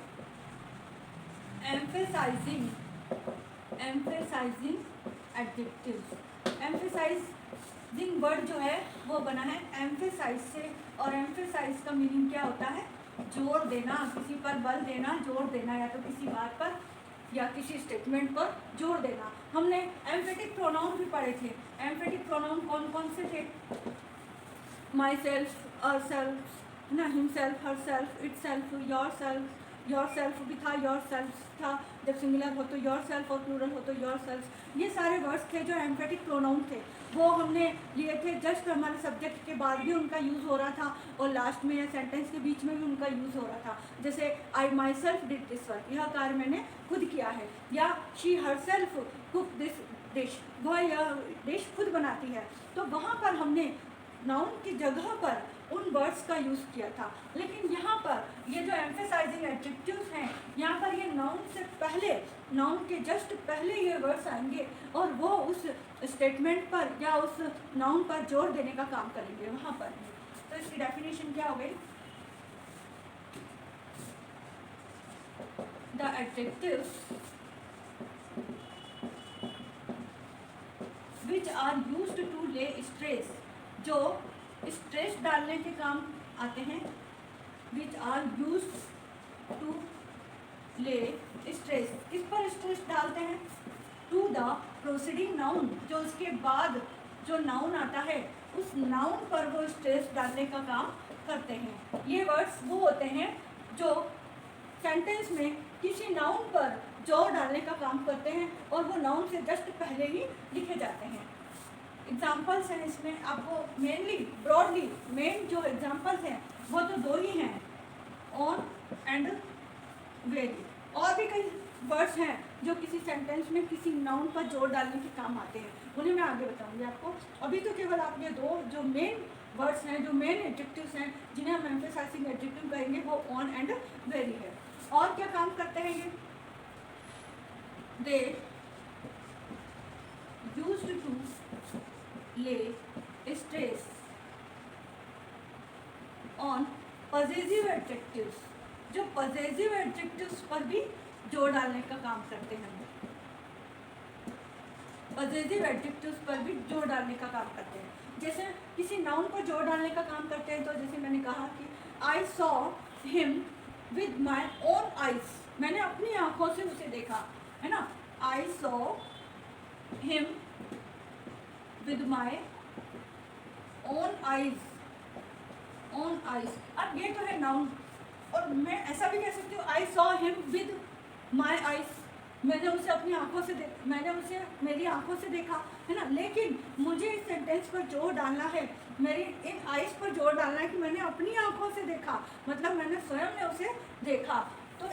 emphasizing adjectives. Emphasizing word जो है वो बना है एम्फेसाइज से, और एम्फेसाइज का मीनिंग क्या होता है? जोर देना, किसी पर बल देना, जोर देना, या तो किसी बात पर या किसी स्टेटमेंट पर जोर देना। हमने एम्फेटिक प्रोनाउन भी पढ़े थे। एम्फेटिक प्रोनाउन कौन कौन से थे? माई सेल्फ, अर सेल्फ, है ना, himself, her self, it self, your self भी था, योर सेल्फ था, जब सिंगुलर हो तो योर सेल्फ और प्लूरल हो तो योर सेल्फ। ये सारे वर्ड्स थे जो एम्फेटिक प्रोनाउन थे, वो हमने लिए थे जस्ट हमारे सब्जेक्ट के बाद भी उनका यूज़ हो रहा था और लास्ट में या सेंटेंस के बीच में भी उनका यूज़ हो रहा था। जैसे I myself did this work, यह कार्य मैंने खुद किया है, या she herself cook this dish, वह यह डिश खुद बनाती है। तो वहाँ पर हमने नाउन की जगह पर उन वर्ड्स का यूज़ किया था। लेकिन यहाँ पर ये जो एम्फेसाइजिंग एडजेक्टिव्स हैं, यहाँ पर ये नाउन से पहले, नाउन के जस्ट पहले ये वर्ड्स आएंगे और वो उस स्टेटमेंट पर या उस नाउन पर जोर देने का काम करेंगे वहाँ पर। तो इसकी डेफिनेशन क्या हो गई? The adjectives which are used to lay stress, जो स्ट्रेस डालने के काम आते हैं, which are used to lay stress, किस पर स्ट्रेस डालते हैं? टू द प्रोसीडिंग नाउन, जो उसके बाद जो नाउन आता है उस नाउन पर वो स्ट्रेस डालने का काम करते हैं। ये वर्ड्स वो होते हैं जो सेंटेंस में किसी नाउन पर जोर डालने का काम करते हैं और वो नाउन से जस्ट पहले ही लिखे जाते हैं। एग्जाम्पल्स हैं इसमें, आपको मेनली ब्रॉडली मेन जो एग्जाम्पल्स हैं वो तो दो ही हैं, ऑन एंड वेरी। और भी कई वर्ड्स हैं जो किसी सेंटेंस में किसी नाउन पर जोर डालने के काम आते हैं, उन्हें मैं आगे बताऊंगी आपको। अभी तो केवल आप ये दो जो मेन वर्ड्स हैं, जो मेन एडजेक्टिव्स हैं, जिन्हें हम एम्फेसाइजिंग एडजेक्टिव कहेंगे, वो ऑन एंड वेरी है। और क्या काम करते हैं ये? They used to lay stress on positive adjectives, जो पॉजिटिव एडजेक्टिव्स पर भी जोर डालने का काम करते हैं। पॉजिटिव एडजेक्टिव्स पर भी जोर डालने का काम करते हैं। जैसे किसी नाउन पर जोर डालने का काम करते हैं, तो जैसे मैंने कहा कि आई saw him with my own eyes, मैंने अपनी आंखों से उसे देखा, है ना। आई saw him with my own eyes, own eyes. अब ये तो है नाउन, और मैं ऐसा भी कह सकती हूँ आई saw him with my eyes, मैंने उसे अपनी आंखों से मैंने उसे मेरी आंखों से देखा, है ना। लेकिन मुझे इस सेंटेंस पर जोर डालना है, मेरी इन आइज पर जोर डालना है कि मैंने अपनी आंखों से देखा, मतलब मैंने स्वयं ने उसे देखा। तो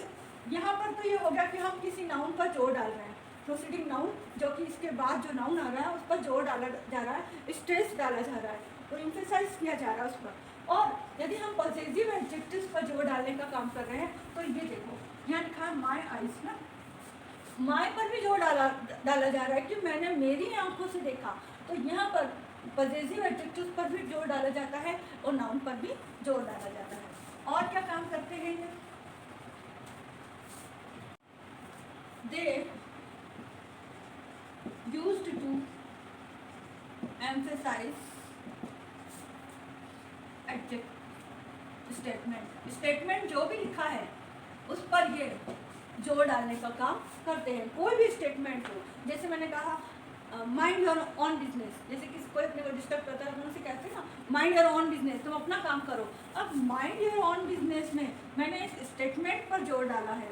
यहाँ पर तो ये हो गया कि हम किसी नाउन पर जोर डाल रहे हैं, प्रोसीडिंग नाउन, जो कि इसके बाद जो नाउन आ रहा है उस पर जोर डाला जा रहा है, स्ट्रेस डाला जा रहा है, तो इम्फेसाइज किया जा रहा है उस पर। और यदि हम पॉजिटिव एडजेक्टिव्स पर जोर डालने का काम कर रहे हैं, तो ये देखो यहाँ लिखा है माई आइज ना, माय पर भी जोर डाला जा रहा है कि मैंने मेरी आंखों से देखा। तो यहाँ पर पॉजिटिव एडजेक्टिव्स पर भी जोर डाला जाता है और नाउन पर भी जोर डाला जाता है। और क्या काम करते हैं ये? They used to emphasize adjective statement, statement जो भी लिखा है उस पर ये जोर डालने का काम करते हैं। कोई भी स्टेटमेंट हो, जैसे मैंने कहा माइंड योर ऑन बिजनेस, जैसे किसी कोई अपने को डिस्टर्ब करता है तो उनसे कहते हैं ना माइंड योर ऑन बिजनेस, तुम अपना काम करो। अब माइंड योर ऑन बिजनेस में मैंने इस स्टेटमेंट पर जोर डाला है,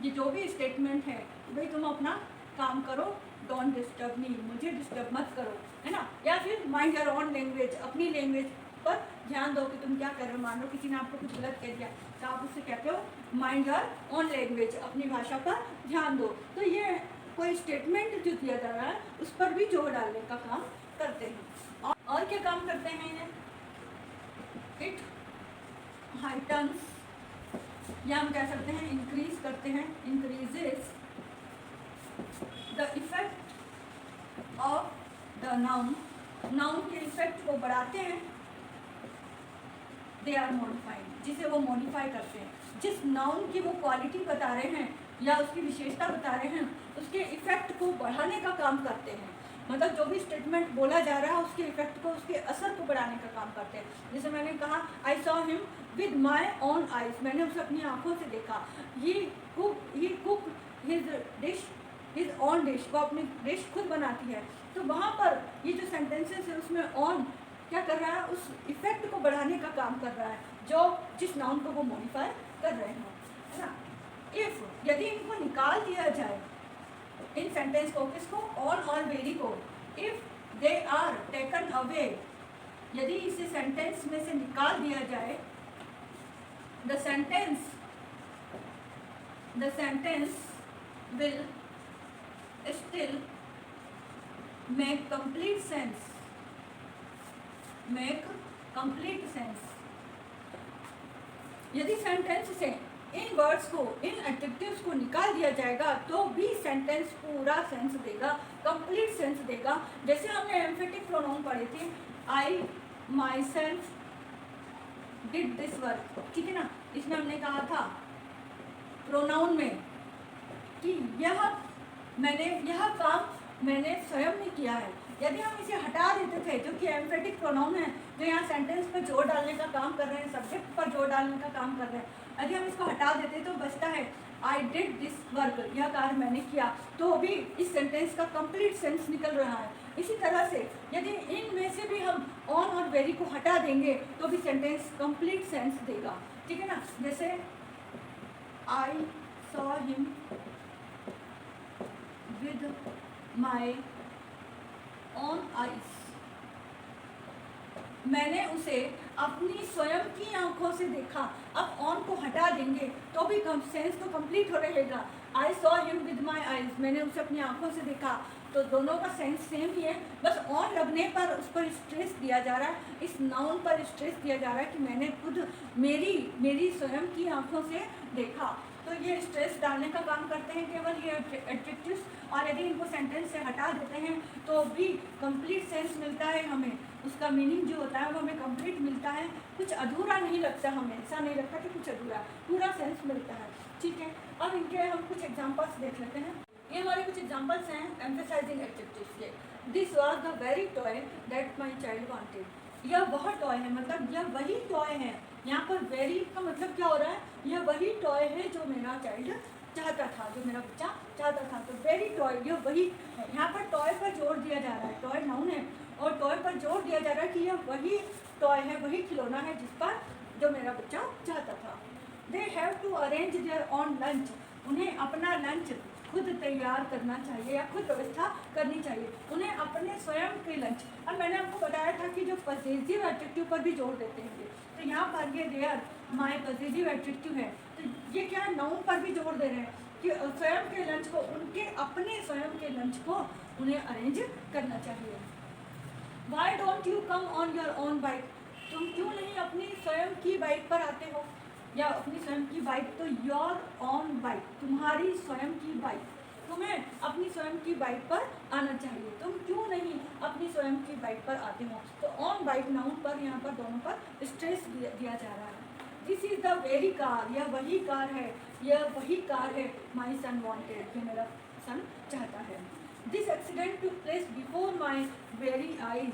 ये जो भी स्टेटमेंट है भाई तुम अपना काम करो, डोंट डिस्टर्ब मी, मुझे डिस्टर्ब मत करो, है ना। या फिर माइंड योर ऑन लैंग्वेज, अपनी लैंग्वेज पर ध्यान दो कि तुम क्या कर रहे हो। मान लो किसी ने आपको कुछ गलत कह दिया तो आप उससे कहते हो माइंड योर ऑन लैंग्वेज, अपनी भाषा पर ध्यान दो। तो ये कोई स्टेटमेंट जो दिया जा रहा है उस पर भी जोर डालने का काम करते हैं। और क्या काम करते हैं ये? इट हाइटन्स, या हम कह सकते हैं इंक्रीज करते हैं, increases the effect of the noun, noun के इफेक्ट को बढ़ाते हैं। दे आर मॉडिफाइड, जिसे वो मॉडिफाई करते हैं, जिस नाउन की वो क्वालिटी बता रहे हैं या उसकी विशेषता बता रहे हैं उसके इफेक्ट को बढ़ाने का काम करते हैं। मतलब जो भी स्टेटमेंट बोला जा रहा है उसके इफेक्ट को, उसके असर को बढ़ाने का काम करते हैं। जैसे मैंने कहा I saw him with my own eyes, मैंने उसे अपनी आंखों से देखा। He cook his dish, his own dish, वो अपनी डिश खुद बनाती है। तो वहाँ पर ये जो सेंटेंसेस है उसमें ऑन क्या कर रहा है, उस इफेक्ट को बढ़ाने का काम कर रहा है जो जिस नाउन को वो मॉडिफाई कर रहे हैं, है ना। इफ यदि इनको निकाल दिया जाए इन सेंटेंस को, किसको, ऑन और वेरी को, if they are taken away, यदि इसे सेंटेंस में से निकाल दिया जाए, the sentence will still make complete sense, यदि सेंटेंस से इन वर्ड्स को, इन एडजेक्टिव्स को निकाल दिया जाएगा तो भी सेंटेंस पूरा सेंस देगा, कंप्लीट सेंस देगा। जैसे हमने एम्फेटिक प्रोनाउन पढ़े थे, I myself did this work, ठीक है ना। इसमें हमने कहा था प्रोनाउन में कि यह काम मैंने स्वयं ने किया है। यदि हम इसे हटा देते थे, जो कि एम्फेटिक प्रोनाउन है, जो यहाँ सेंटेंस पर जोर डालने का काम कर रहे हैं, सब्जेक्ट पर जोर डालने का काम कर रहे हैं, यदि हम इसको हटा देते तो बचता है आई डिड दिस वर्क, यह कार्य मैंने किया, तो भी इस सेंटेंस का कंप्लीट सेंस निकल रहा है। इसी तरह से यदि इनमें से भी हम ऑन और वेरी को हटा देंगे तो भी सेंटेंस कंप्लीट सेंस देगा, ठीक है ना। जैसे आई saw him with my own eyes, मैंने उसे अपनी स्वयं की आंखों से देखा। अब ऑन को हटा देंगे तो भी सेंस तो कंप्लीट हो रहेगा। आई saw him with my eyes, मैंने उसे अपनी आंखों से देखा, तो दोनों का सेंस सेम ही है, बस ऑन लगने पर उस पर स्ट्रेस दिया जा रहा है, इस नाउन पर स्ट्रेस दिया जा रहा है कि मैंने खुद मेरी स्वयं की आंखों से देखा। तो ये स्ट्रेस डालने का काम करते हैं केवल ये एडजेक्टिव्स, और यदि इनको सेंटेंस से हटा देते हैं तो भी कंप्लीट सेंस मिलता है हमें, उसका मीनिंग जो होता है वो हमें कंप्लीट मिलता है, कुछ अधूरा नहीं लगता हमें, ऐसा नहीं लगता कि कुछ अधूरा, पूरा सेंस मिलता है, ठीक है। अब इनके हम कुछ एग्जांपल्स देख लेते हैं। ये हमारे कुछ एग्जांपल्स हैं एम्फेसाइजिंग एडजेक्टिव्स के। This was the very toy that my child wanted, यह वह टॉय है, मतलब यह वही टॉय है। यहाँ पर वेरी का मतलब क्या हो रहा है, यह वही टॉय है जो मेरा चाइल्ड चाहता था, जो मेरा बच्चा चाहता था। तो वेरी टॉय, यह वही है। यहाँ पर टॉय पर जोर दिया जा रहा है, टॉय नाउन है और टॉय पर जोर दिया जा रहा है कि यह वही टॉय है, वही खिलौना है जिस पर जो मेरा बच्चा चाहता था। They have to arrange their on lunch, उन्हें अपना लंच खुद तैयार करना चाहिए या खुद व्यवस्था करनी चाहिए, उन्हें अपने स्वयं के लंच। अब मैंने आपको बताया था कि जो पॉजिटिव एडजेक्टिव पर भी जोर देते हैं, तो यहाँ पर ये देयर माय पॉजिटिव एडजेक्टिव है, तो ये क्या है, नाउन पर भी जोर दे रहे हैं कि स्वयं के लंच को, उनके अपने स्वयं के लंच को उन्हें अरेंज करना चाहिए। Why don't you come on your own bike, तुम क्यों नहीं अपनी स्वयं की बाइक पर आते हो, या अपनी स्वयं की बाइक, तो योर ऑन बाइक, तुम्हारी स्वयं की बाइक, तुम्हें अपनी स्वयं की बाइक पर आना चाहिए, तुम क्यों नहीं अपनी स्वयं की बाइक पर आते हो। तो ऑन बाइक नाउन पर, यहाँ पर दोनों पर स्ट्रेस दिया जा रहा है। This is the very car, यह वही कार है, यह वही कार है माई सन वॉन्टेड, जो मेरा सन चाहता है। This accident took place before my very eyes,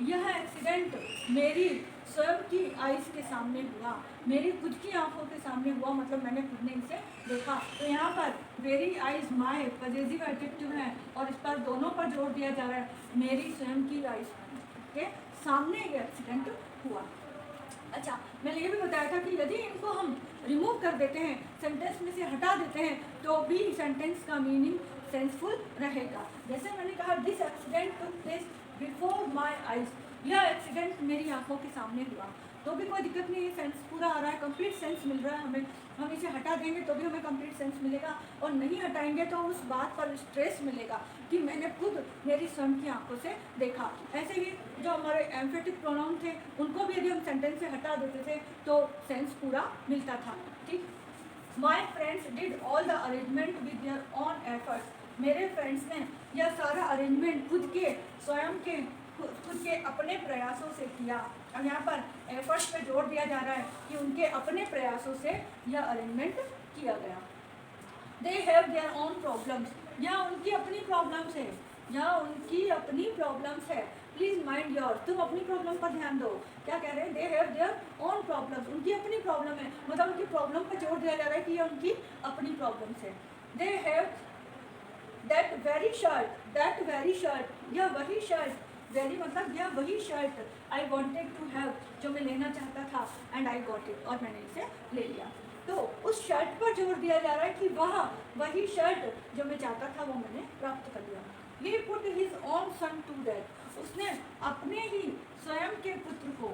यह एक्सीडेंट मेरी स्वयं की आइज़ के सामने हुआ, मेरी खुद की आंखों के सामने हुआ, मतलब मैंने खुद ने इसे देखा। तो यहाँ पर very eyes my positive adjective है और इस पर दोनों पर जोर दिया जा रहा है, मेरी स्वयं की आइज़ के सामने ये एक्सीडेंट हुआ। अच्छा, मैंने ये भी बताया था कि यदि इनको हम रिमूव कर देते हैं, सेंटेंस में से हटा देते हैं, तो भी सेंटेंस का मीनिंग सेंसफुल रहेगा। जैसे मैंने कहा this accident took place before my eyes, यह एक्सीडेंट मेरी आंखों के सामने हुआ, तो भी कोई दिक्कत नहीं है, सेंस पूरा आ रहा है, कंप्लीट सेंस मिल रहा है हमें। हम इसे हटा देंगे तो भी हमें कंप्लीट सेंस मिलेगा, और नहीं हटाएंगे तो उस बात पर स्ट्रेस मिलेगा कि मैंने खुद मेरी स्वयं की आंखों से देखा। ऐसे ही जो हमारे एम्फेटिक प्रोनाउन थे, उनको भी यदि हम सेंटेंस से हटा देते थे तो सेंस पूरा मिलता था, ठीक। My friends did all the arrangement with their on efforts, मेरे फ्रेंड्स ने यह सारा अरेंजमेंट खुद के स्वयं के खुद के अपने प्रयासों से किया। अब यहाँ पर एफर्ट्स पे जोर दिया जा रहा है कि उनके अपने प्रयासों से यह अरेंजमेंट किया गया। They have their own problems, यहाँ उनकी अपनी प्रॉब्लम्स है, यहाँ उनकी अपनी प्रॉब्लम्स है। प्लीज माइंड योर, तुम अपनी प्रॉब्लम पर ध्यान दो। क्या कह रहे हैं, they have their own problems, उनकी अपनी प्रॉब्लम है, मतलब उनकी प्रॉब्लम पर जोर दिया जा रहा है कि यह उनकी अपनी प्रॉब्लम्स है। They have that very shirt, यह वही शर्ट वेरी मतलब यह वही shirt I wanted to have जो मैं लेना चाहता था, एंड आई गॉट इट, और मैंने इसे ले लिया। तो उस शर्ट पर जोर दिया जा रहा है कि वह वही शर्ट जो मैं चाहता था वो मैंने प्राप्त कर लिया। He put his own son to death. उसने अपने ही स्वयं के पुत्र को,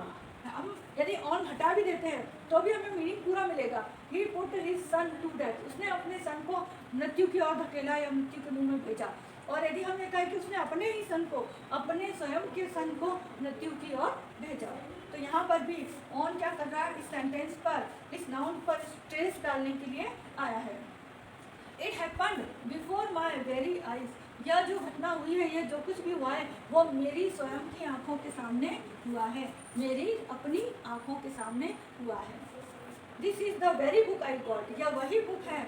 हम यदि ऑन हटा भी देते हैं तो भी हमें मीनिंग पूरा मिलेगा। He put his son to death. उसने अपने सन को मृत्यु की ओर धकेला या मृत्यु के मुंह में भेजा। और यदि हमने कहा कि उसने अपने ही सन को, अपने स्वयं के सन को मृत्यु की ओर भेजा, तो यहाँ पर भी ऑन क्या कर रहा है, इस सेंटेंस पर, इस नाउन पर स्ट्रेस डालने के लिए आया है। It happened before my very eyes, यह जो घटना हुई है, यह जो कुछ भी हुआ है वो मेरी स्वयं की आंखों के सामने हुआ है, मेरी अपनी आंखों के सामने हुआ है। This is the very book I got, यह वही बुक है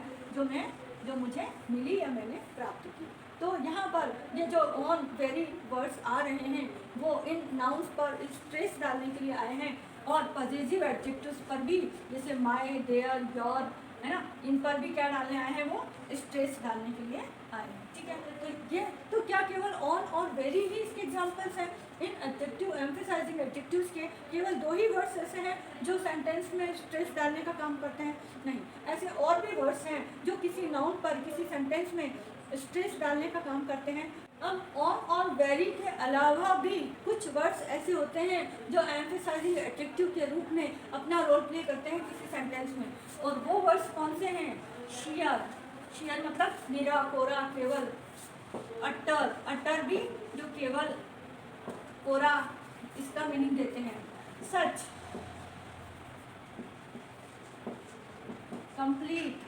जो मुझे मिली या मैंने प्राप्त की। तो यहाँ पर ये जो ऑन वेरी वर्ड्स आ रहे हैं वो इन नाउन्स पर स्ट्रेस डालने के लिए आए हैं, और पॉजिटिव एडजेक्टिव्स पर भी, जैसे माय, देयर, योर, है ना, इन पर भी क्या डालने आए हैं, वो स्ट्रेस डालने के लिए आए हैं। ठीक है, तो ये तो क्या केवल ऑन और वेरी ही इसके एग्जांपल्स हैं? इन एडजेक्टिव एम्फेसाइजिंग एडजेक्टिव्स के केवल 2 ही वर्ड्स ऐसे हैं जो सेंटेंस में स्ट्रेस डालने का काम करते हैं? नहीं, ऐसे और भी वर्ड्स हैं जो किसी नाउन पर, किसी सेंटेंस में स्ट्रेस डालने का काम करते हैं। अब ऑन और वेरी के अलावा भी कुछ वर्ड्स ऐसे होते हैं जो एम्फेसाइजिंग एडजेक्टिव के रूप में अपना रोल प्ले करते हैं किसी सेंटेंस में, और वो वर्ड्स कौन से हैं? शियर, शियर मतलब निरा, कोरा, केवल। अटर, अटर भी जो केवल, कोरा, इसका मीनिंग देते हैं। सच, complete,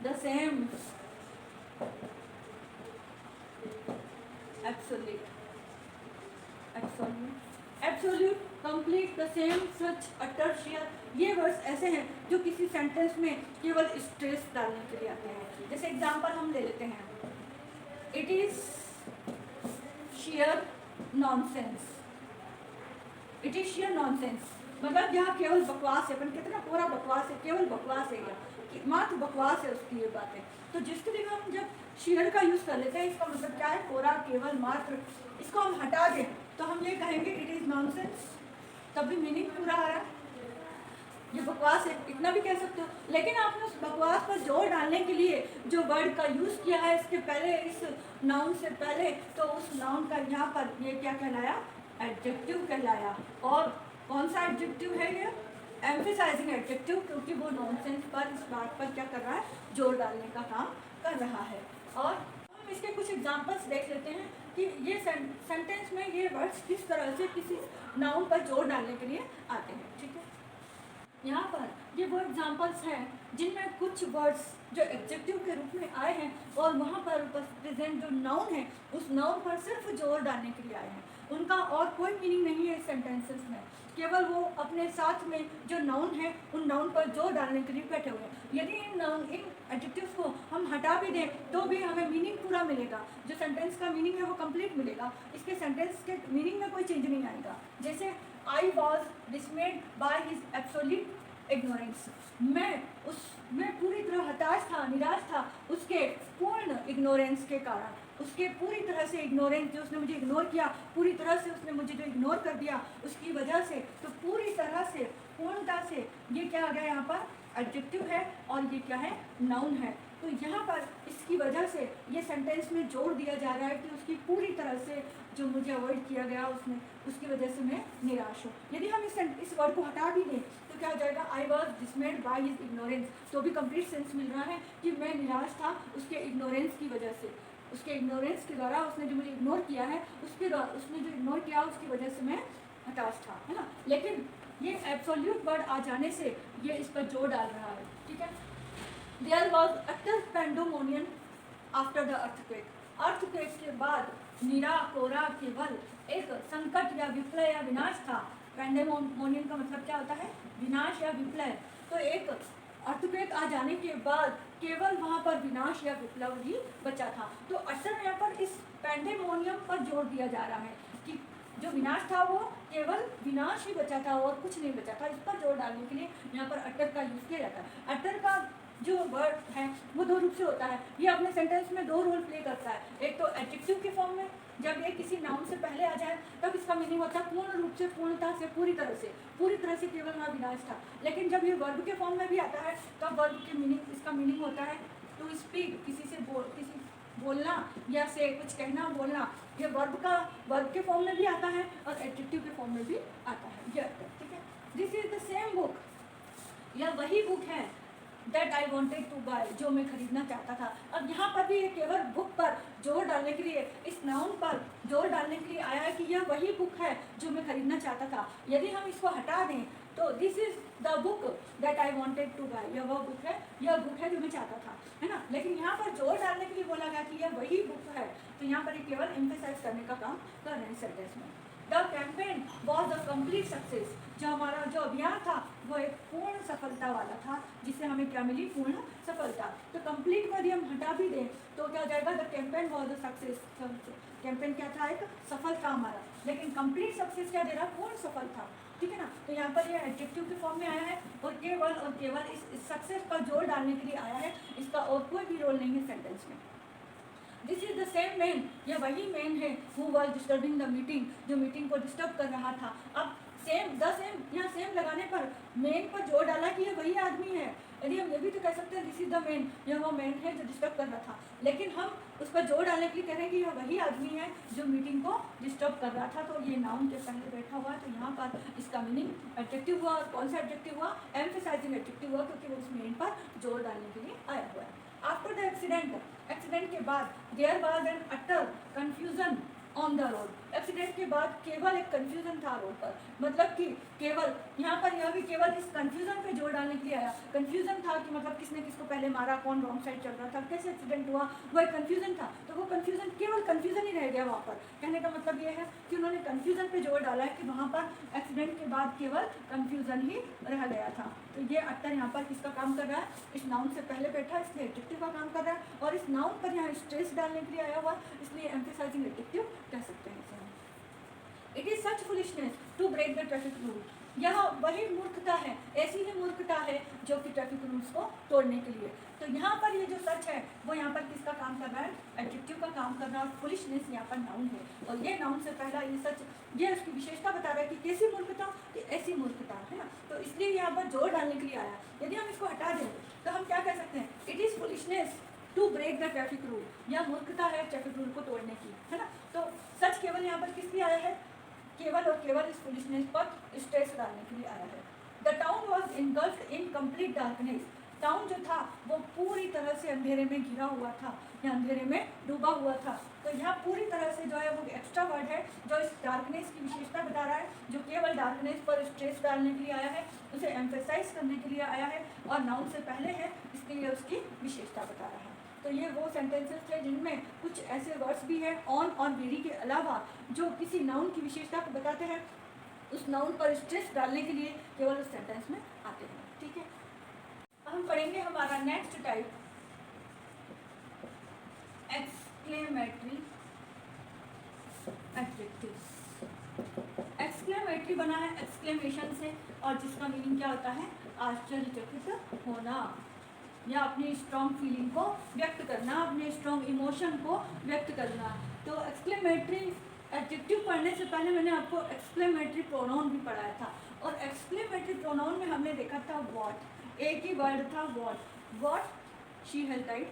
the same, absolute, absolute, complete, the same, such, utter, sheer, ये वर्ड्स ऐसे हैं जो किसी सेंटेंस में केवल स्ट्रेस डालने के लिए आते हैं। जैसे एग्जांपल हम ले लेते हैं, it is share nonsense, it is share nonsense मतलब यह केवल बकवास है। अपन कितना पूरा बकवास है, केवल बकवास है, यह मात्र बकवास है उसकी ये बातें। तो जिसके लिए हम जब शेयर का यूज़ कर लेते हैं, इसका मतलब क्या है? कोरा, केवल, मात्र। इसको हम हटा दें तो हम ये कहेंगे इट इज़ नॉनसेंस, तब भी मीनिंग पूरा आ रहा है। ये बकवास है, इतना भी कह सकते हो। लेकिन आपने उस बकवास पर जोर डालने के लिए जो वर्ड का यूज़ किया है इसके पहले, इस नाउन से पहले, तो उस नाउन का यहाँ पर ये क्या कहलाया? एडजेक्टिव कहलाया। और कौन सा एडजेक्टिव है ये? एम्फेसाइजिंग एडजेक्टिव, क्योंकि वो नॉनसेंस पर, इस बात पर क्या कर रहा है? जोर डालने का काम कर रहा है। और हम इसके कुछ एग्जांपल्स देख लेते हैं कि ये सेंटेंस में ये वर्ड्स किस तरह से किसी नाउन पर जोर डालने के लिए आते हैं। ठीक है, यहाँ पर ये वो एग्जांपल्स हैं जिनमें कुछ वर्ड्स जो एडजेक्टिव के रूप में आए हैं और वहाँ पर प्रेजेंट जो नाउन है उस नाउन पर सिर्फ जोर डालने के लिए आए हैं। उनका और कोई मीनिंग नहीं है इस सेंटेंसेस में, केवल वो अपने साथ में जो नाउन है उन नाउन पर जोर डालने के लिए बैठे हुए हैं। यदि इन एडजेक्टिव्स को हम हटा भी दें तो भी हमें मीनिंग पूरा मिलेगा, जो सेंटेंस का मीनिंग है वो कंप्लीट मिलेगा। इसके सेंटेंस के मीनिंग में कोई चेंज नहीं आएगा। जैसे I was डिसमेड by his absolute ignorance, मैं पूरी तरह हताश था, निराश था उसके पूर्ण इग्नोरेंस के कारण। उसके पूरी तरह से इग्नोरेंस, जो उसने मुझे इग्नोर किया, पूरी तरह से उसने मुझे जो इग्नोर कर दिया उसकी वजह से, तो पूरी तरह से, पूर्णता से, ये क्या आ गया यहाँ पर? एडजेक्टिव है और ये क्या है? नाउन है। तो यहाँ पर इसकी वजह से ये सेंटेंस में जोड़ दिया जा रहा है कि उसकी पूरी तरह से जो मुझे अवॉइड किया गया उसने, उसकी वजह से मैं निराश हूँ। यदि हम इस वर्ड को हटा भी दें तो क्या हो जाएगा? I was डिसमेड by his ignorance, तो भी कंप्लीट सेंस मिल रहा है कि मैं निराश था उसके इग्नोरेंस की वजह से, उसके इग्नोरेंस के द्वारा, उसने जो मुझे इग्नोर किया है उसके द्वारा, उसने जो इग्नोर किया उसकी वजह से मैं हताश था, है ना। लेकिन ये एब्सोल्यूट वर्ड आ जाने से ये इस पर जोर डाल रहा है। ठीक है, there was utter pandemonium after the earthquake, earthquake के बाद निरा, कोरा, केवल एक संकट या विप्लव या विनाश था। पेंडेमोनियन का मतलब क्या होता है? विनाश या विप्लव। तो एक अर्थक्वेक आ जाने के बाद केवल वहाँ पर विनाश या विप्लव ही बचा था। तो असल में यहाँ पर इस पेंडेमोनियम पर जोर दिया जा रहा है कि जो विनाश था वो केवल विनाश ही बचा था और कुछ नहीं बचा था। इस पर जोर डालने के लिए यहाँ पर अटर का यूज़ किया जाता है। अटर का जो वर्ड है वो दो रूप से होता है। ये अपने सेंटेंस में दो रोल प्ले करता है। एक तो एडजेक्टिव के फॉर्म में, जब ये किसी नाउन से पहले आ जाए तब इसका मीनिंग होता है पूर्ण रूप से, पूर्णता से, पूरी तरह से केवल वहाँ विनाश था। लेकिन जब ये वर्ब के फॉर्म में भी आता है तब वर्ब के मीनिंग, इसका मीनिंग होता है टू स्पीक, किसी बोलना या से कुछ कहना, बोलना। ये वर्ब के फॉर्म में भी आता है और एडजेक्टिव के फॉर्म में भी आता है। ये ठीक है। This is the same book, यह वही बुक है that I wanted to buy, जो मैं खरीदना चाहता था। अब यहाँ पर भी ये केवल बुक पर जोर डालने के लिए, इस नाउन पर जोर डालने के लिए आया है कि यह वही बुक है जो मैं खरीदना चाहता था। यदि हम इसको हटा दें तो this is the book that I wanted to buy, यह वह बुक है, यह बुक है जो मैं चाहता था, है ना। लेकिन यहाँ पर जोर डालने के लिए बोला गया कि यह वही बुक है, तो यहाँ पर ये केवल एम्फेसाइज करने का काम कर रहे हैं सेंटेंस में। The campaign was the complete success, जो हमारा जो अभियान था वो एक पूर्ण सफलता वाला था, जिससे हमें क्या मिली, पूर्ण सफलता। तो कंप्लीट को यदि हम हटा भी दें तो क्या हो जाएगा, the campaign was the success. Campaign क्या था, एक सफल था हमारा, लेकिन कंप्लीट सक्सेस क्या दे रहा, पूर्ण सफल था, ठीक है ना। तो यहाँ पर ये एडजेक्टिव के फॉर्म में आया है और केवल इस सक्सेस पर जोर डालने के लिए आया है, इसका और कोई भी रोल नहीं है सेंटेंस में। This is the same man, यह वही मैन है who was disturbing the meeting, जो मीटिंग को डिस्टर्ब कर रहा था। अब यहाँ सेम लगाने पर मैन पर जोर डाला कि यह वही आदमी है। यदि हम ये भी तो कह सकते हैं दिस इज द मैन, यह वो मैन है जो डिस्टर्ब कर रहा था, लेकिन हम उस पर जोर डालने के लिए कह रहे हैं कि यह वही आदमी है जो मीटिंग को डिस्टर्ब कर रहा था। तो ये नाउन के पहले बैठा हुआ है, तो यहाँ पर इसका मीनिंग एडजेक्टिव हुआ। और कौन सा एडजेक्टिव हुआ, एम्फेसाइजिंग एडजेक्टिव हुआ, क्योंकि वो उस मैन पर जोर डालने के लिए आया हुआ है। आफ्टर द एक्सीडेंट के बाद there was an utter confusion on the road. Accident के बाद केवल एक कन्फ्यूजन था रोड पर, मतलब कि केवल यहाँ पर यह भी केवल इस कन्फ्यूजन पे जोर डालने के लिए आया। कन्फ्यूजन था कि मतलब किसने किसको पहले मारा, कौन रॉन्ग साइड चल रहा था, कैसे एक्सीडेंट हुआ, वो एक कन्फ्यूजन था। तो वो कन्फ्यूजन केवल कन्फ्यूजन ही रह गया वहाँ पर। कहने का मतलब ये है कि उन्होंने कन्फ्यूजन पे जोर डाला है कि वहाँ पर एक्सीडेंट के बाद केवल कन्फ्यूजन ही रह गया था। तो ये अटर यहाँ पर किसका काम कर रहा है, इस नाउन से पहले बैठा इसलिए एडजेक्टिव का काम कर रहा है, और इस नाउन पर यहाँ स्ट्रेस डालने के लिए आया हुआ इसलिए एम्फेसाइजिंग एडजेक्टिव कह सकते हैं इसे। It is such foolishness to break the traffic rule, यह वही मूर्खता है, ऐसी ही मूर्खता है जो कि ट्रैफिक रूल्स को तोड़ने के लिए। तो यहाँ पर ये जो सच है वो यहाँ पर किसका काम कर रहा है, एडजेक्टिव का काम कर रहा है। और फुलिशनेस यहाँ पर नाउन है, और ये नाउन से पहला ये सच, ये उसकी विशेषता बता रहा है कि कैसी मूर्खता, कि ऐसी मूर्खता, है ना। तो इसलिए यहाँ पर जोर डालने के लिए आया। यदि हम इसको हटा दें तो हम क्या कह सकते हैं, it is foolishness to break the traffic rule, यह मूर्खता है ट्रैफिक रूल को तोड़ने की, है ना। तो सच केवल यहाँ पर किस लिए आया है, केवल और केवल इस फुलिशनेस पर स्ट्रेस डालने के लिए आया है। The town was इनगल्फ्ड in complete darkness, town जो था वो पूरी तरह से अंधेरे में घिरा हुआ था या अंधेरे में डूबा हुआ था। तो यहाँ पूरी तरह से जो है वो एक्स्ट्रा वर्ड है जो इस डार्कनेस की विशेषता बता रहा है, जो केवल डार्कनेस पर स्ट्रेस डालने के लिए आया है, उसे एम्फेसाइज करने के लिए आया है, और नाउन से पहले है इसके लिए उसकी विशेषता बता रहा है। तो ये वो सेंटेंसेस थे जिनमें कुछ ऐसे वर्ड्स भी हैं ऑन और वेरी के अलावा जो किसी नाउन की विशेषता को बताते हैं, उस नाउन पर स्ट्रेस डालने के लिए केवल उस सेंटेंस में आते हैं, ठीक है। अब हम पढ़ेंगे हमारा next type, exclamatory adjectives. Exclamatory बना है एक्सक्लेमेशन से, और जिसका मीनिंग क्या होता है, आश्चर्यचकित होना या अपनी स्ट्रॉन्ग फीलिंग को व्यक्त करना, अपने स्ट्रॉन्ग इमोशन को व्यक्त करना। तो एक्सक्लेमेटरी एडजेक्टिव पढ़ने से पहले मैंने आपको एक्सक्लेमेटरी प्रोनाउन भी पढ़ाया था, और एक्सक्लेमेटरी प्रोनाउन में हमने देखा था व्हाट, एक ही वर्ड था व्हाट शी हैज डाइड,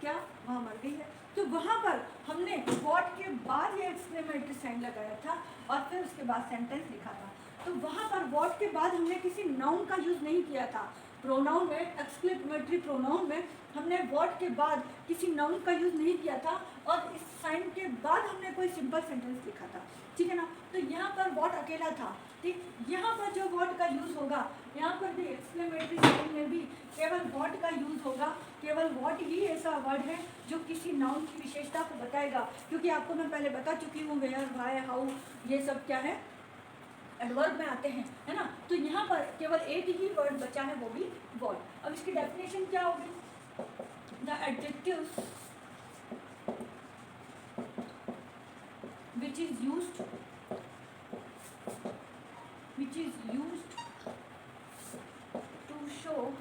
क्या वहाँ मर गई है। तो वहाँ पर हमने व्हाट के बाद ये एक्सक्लेमेटरी साइन लगाया था और फिर उसके बाद सेंटेंस लिखा था। तो वहाँ पर व्हाट के बाद हमने किसी नाउन का यूज़ नहीं किया था। प्रोनाउन में, एक्सक्लेमेटरी प्रोनाउन में हमने व्हाट के बाद किसी नाउन का यूज़ नहीं किया था, और इस साइन के बाद हमने कोई सिंपल सेंटेंस लिखा था, ठीक है ना। तो यहाँ पर व्हाट अकेला था, ठीक। यहाँ पर जो व्हाट का यूज़ होगा, यहाँ पर भी एक्सक्लेमेटरी साइन में भी केवल व्हाट का यूज़ होगा। केवल व्हाट ही ऐसा वर्ड है जो किसी नाउन की विशेषता को बताएगा, क्योंकि आपको मैं पहले बता चुकी हूँ वेयर, व्हाई, हाउ, ये सब क्या है, एडवर्ब में आते हैं, है ना। तो यहाँ पर केवल एक ही वर्ड बचा है, वो भी व्हाट। अब इसकी डेफिनेशन क्या होगी, the adjectives which is used to show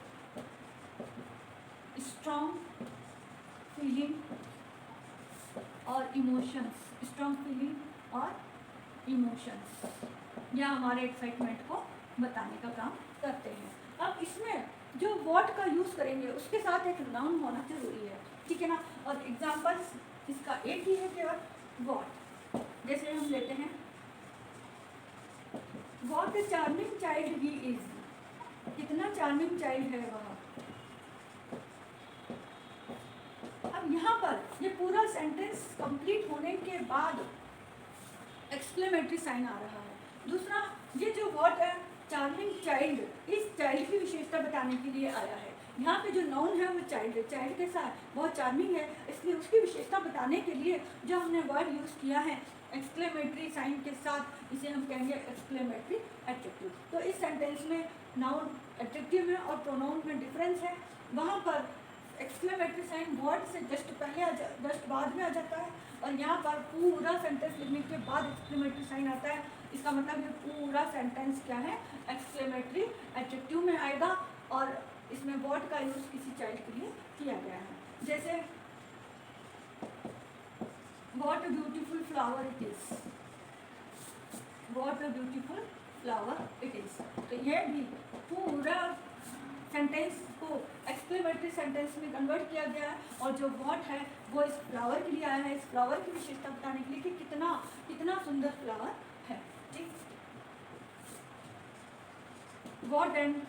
emotions, strong feeling और इमोशंस, या हमारे एक्साइटमेंट को बताने का काम करते हैं। अब इसमें जो व्हाट का यूज़ करेंगे उसके साथ एक नाउन होना जरूरी है, ठीक है ना। और एग्जांपल्स इसका एक ही है केवल व्हाट। जैसे हम लेते हैं what A charming child he is, कितना चार्मिंग चाइल्ड है वह। अब यहाँ पर ये पूरा सेंटेंस कंप्लीट होने के बाद एक्सक्लेमेटरी साइन आ रहा है। दूसरा, ये जो व्हाट है चार्मिंग चाइल्ड, इस चाइल्ड की विशेषता बताने के लिए आया है। यहाँ पे जो नाउन है वो चाइल्ड है, चाइल्ड के साथ बहुत चार्मिंग है, इसलिए उसकी विशेषता बताने के लिए जो हमने वर्ड यूज़ किया है एक्सक्लेमेटरी साइन के साथ, इसे हम कहेंगे एक्सक्लेमेटरी एडजेक्टिव। तो इस सेंटेंस में नाउन एडजेक्टिव में और प्रोनाउन में डिफरेंस है। वहाँ पर एक्सक्लेमेटरी साइन वर्ड से जस्ट पहले जस्ट बाद में आ जाता है, और यहाँ पर पूरा सेंटेंस लिखने के बाद एक्सक्लेमेटरी साइन आता है। इसका मतलब ये पूरा सेंटेंस क्या है, एक्सक्लेमेटरी एडजेक्टिव में आएगा, और इसमें व्हाट का यूज़ किसी चाइल्ड के लिए किया गया है। जैसे what a beautiful flower it is, what a beautiful flower it is. तो ये भी पूरा सेंटेंस को एक्सक्लेमेटरी सेंटेंस में कन्वर्ट किया गया है, और जो व्हाट है वो इस फ्लावर के लिए आया है, इस फ्लावर की विशेषता बताने के लिए कि कितना कितना सुंदर फ्लावर है, ठीक। What an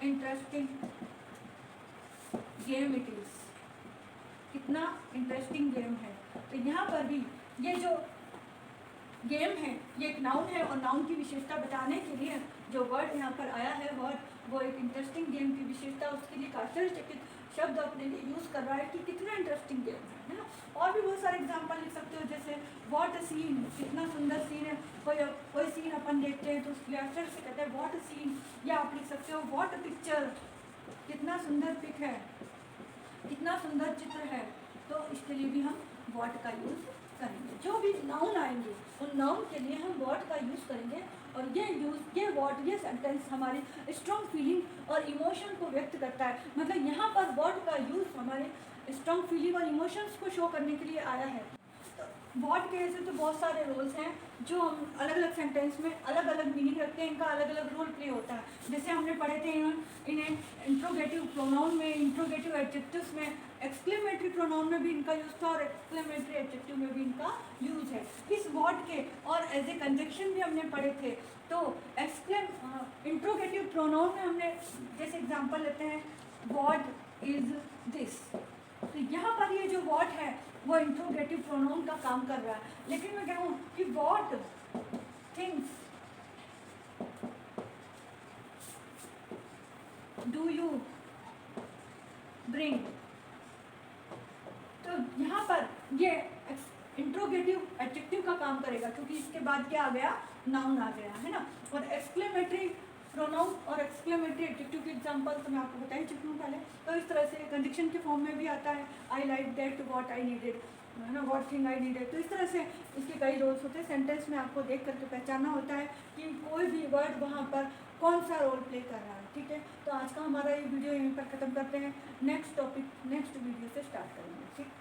interesting game it is, कितना इंटरेस्टिंग गेम है। तो यहाँ पर भी ये जो गेम है ये एक नाउन है, और नाउन की विशेषता बताने के लिए जो वर्ड यहाँ पर आया है वर्ड, वो एक इंटरेस्टिंग गेम की विशेषता, उसके लिए आश्चर्यचकित शब्द अपने लिए यूज़ कर रहा है कि कितना इंटरेस्टिंग गेम है ना। और भी बहुत सारे एग्जांपल लिख सकते हो, जैसे व्हाट अ सीन, कितना सुंदर सीन है। कोई सीन अपन देखते हैं तो उसके आश्चर्य से कहते हैं व्हाट अ सीन, या आप लिख सकते हो व्हाट अ पिक्चर, कितना सुंदर पिक है, कितना सुंदर चित्र है। तो इसके लिए भी हम व्हाट का यूज़ करेंगे। जो भी नाउन आएंगे उन नाउन के लिए हम व्हाट का यूज़ करेंगे, और ये वर्ड, ये सेंटेंस हमारी स्ट्रॉन्ग फीलिंग और इमोशन को व्यक्त करता है। मतलब यहाँ पर वर्ड का यूज़ हमारे स्ट्रॉन्ग फीलिंग और इमोशंस को शो करने के लिए आया है। तो वर्ड के ऐसे तो बहुत सारे रोल्स हैं जो हम अलग अलग सेंटेंस में अलग अलग मीनिंग रखते हैं, इनका अलग अलग रोल प्ले होता है। जैसे हमने पढ़े थे इन्हें इंट्रोगेटिव प्रोनाउन में, इंट्रोगेटिव एडजेक्टिव्स में, एक्सक्लेमेटरी प्रोनाउन में भी इनका यूज़ था, और एक्सक्लेमेटरी एडजेक्टिव में भी इनका यूज़ है। इस वर्ड के और एज ए कंजक्शन भी हमने पढ़े थे। तो इंट्रोगेटिव प्रोनाउन में हमने जैसे एग्जांपल लेते हैं व्हाट इज दिस, तो यहाँ पर ये जो व्हाट है वो इंट्रोगेटिव प्रोनाउन का काम कर रहा है। लेकिन मैं कहूँ कि what things do you bring, तो यहाँ पर ये इंट्रोगेटिव एडजेक्टिव का काम करेगा, क्योंकि इसके बाद क्या आ गया, नाउन आ गया है ना। और एक्सक्लेमेटरी प्रोनाउन और एक्सक्लेमेटरी एडजेक्टिव के एग्जांपल तो मैं आपको बता ही चुकी हूँ पहले। तो इस तरह से कंजक्शन के फॉर्म में भी आता है, I like that what I needed, है ना, व्हाट थिंग आई नीडेड। तो इस तरह से इसके कई रोल्स होते हैं। सेंटेंस में आपको देख करके पहचानना होता है कि कोई भी वर्ड वहाँ पर कौन सा रोल प्ले कर रहा है, ठीक है। तो आज का हमारा ये वीडियो यहीं पर ख़त्म करते हैं। नेक्स्ट टॉपिक नेक्स्ट वीडियो से स्टार्ट करेंगे, ठीक।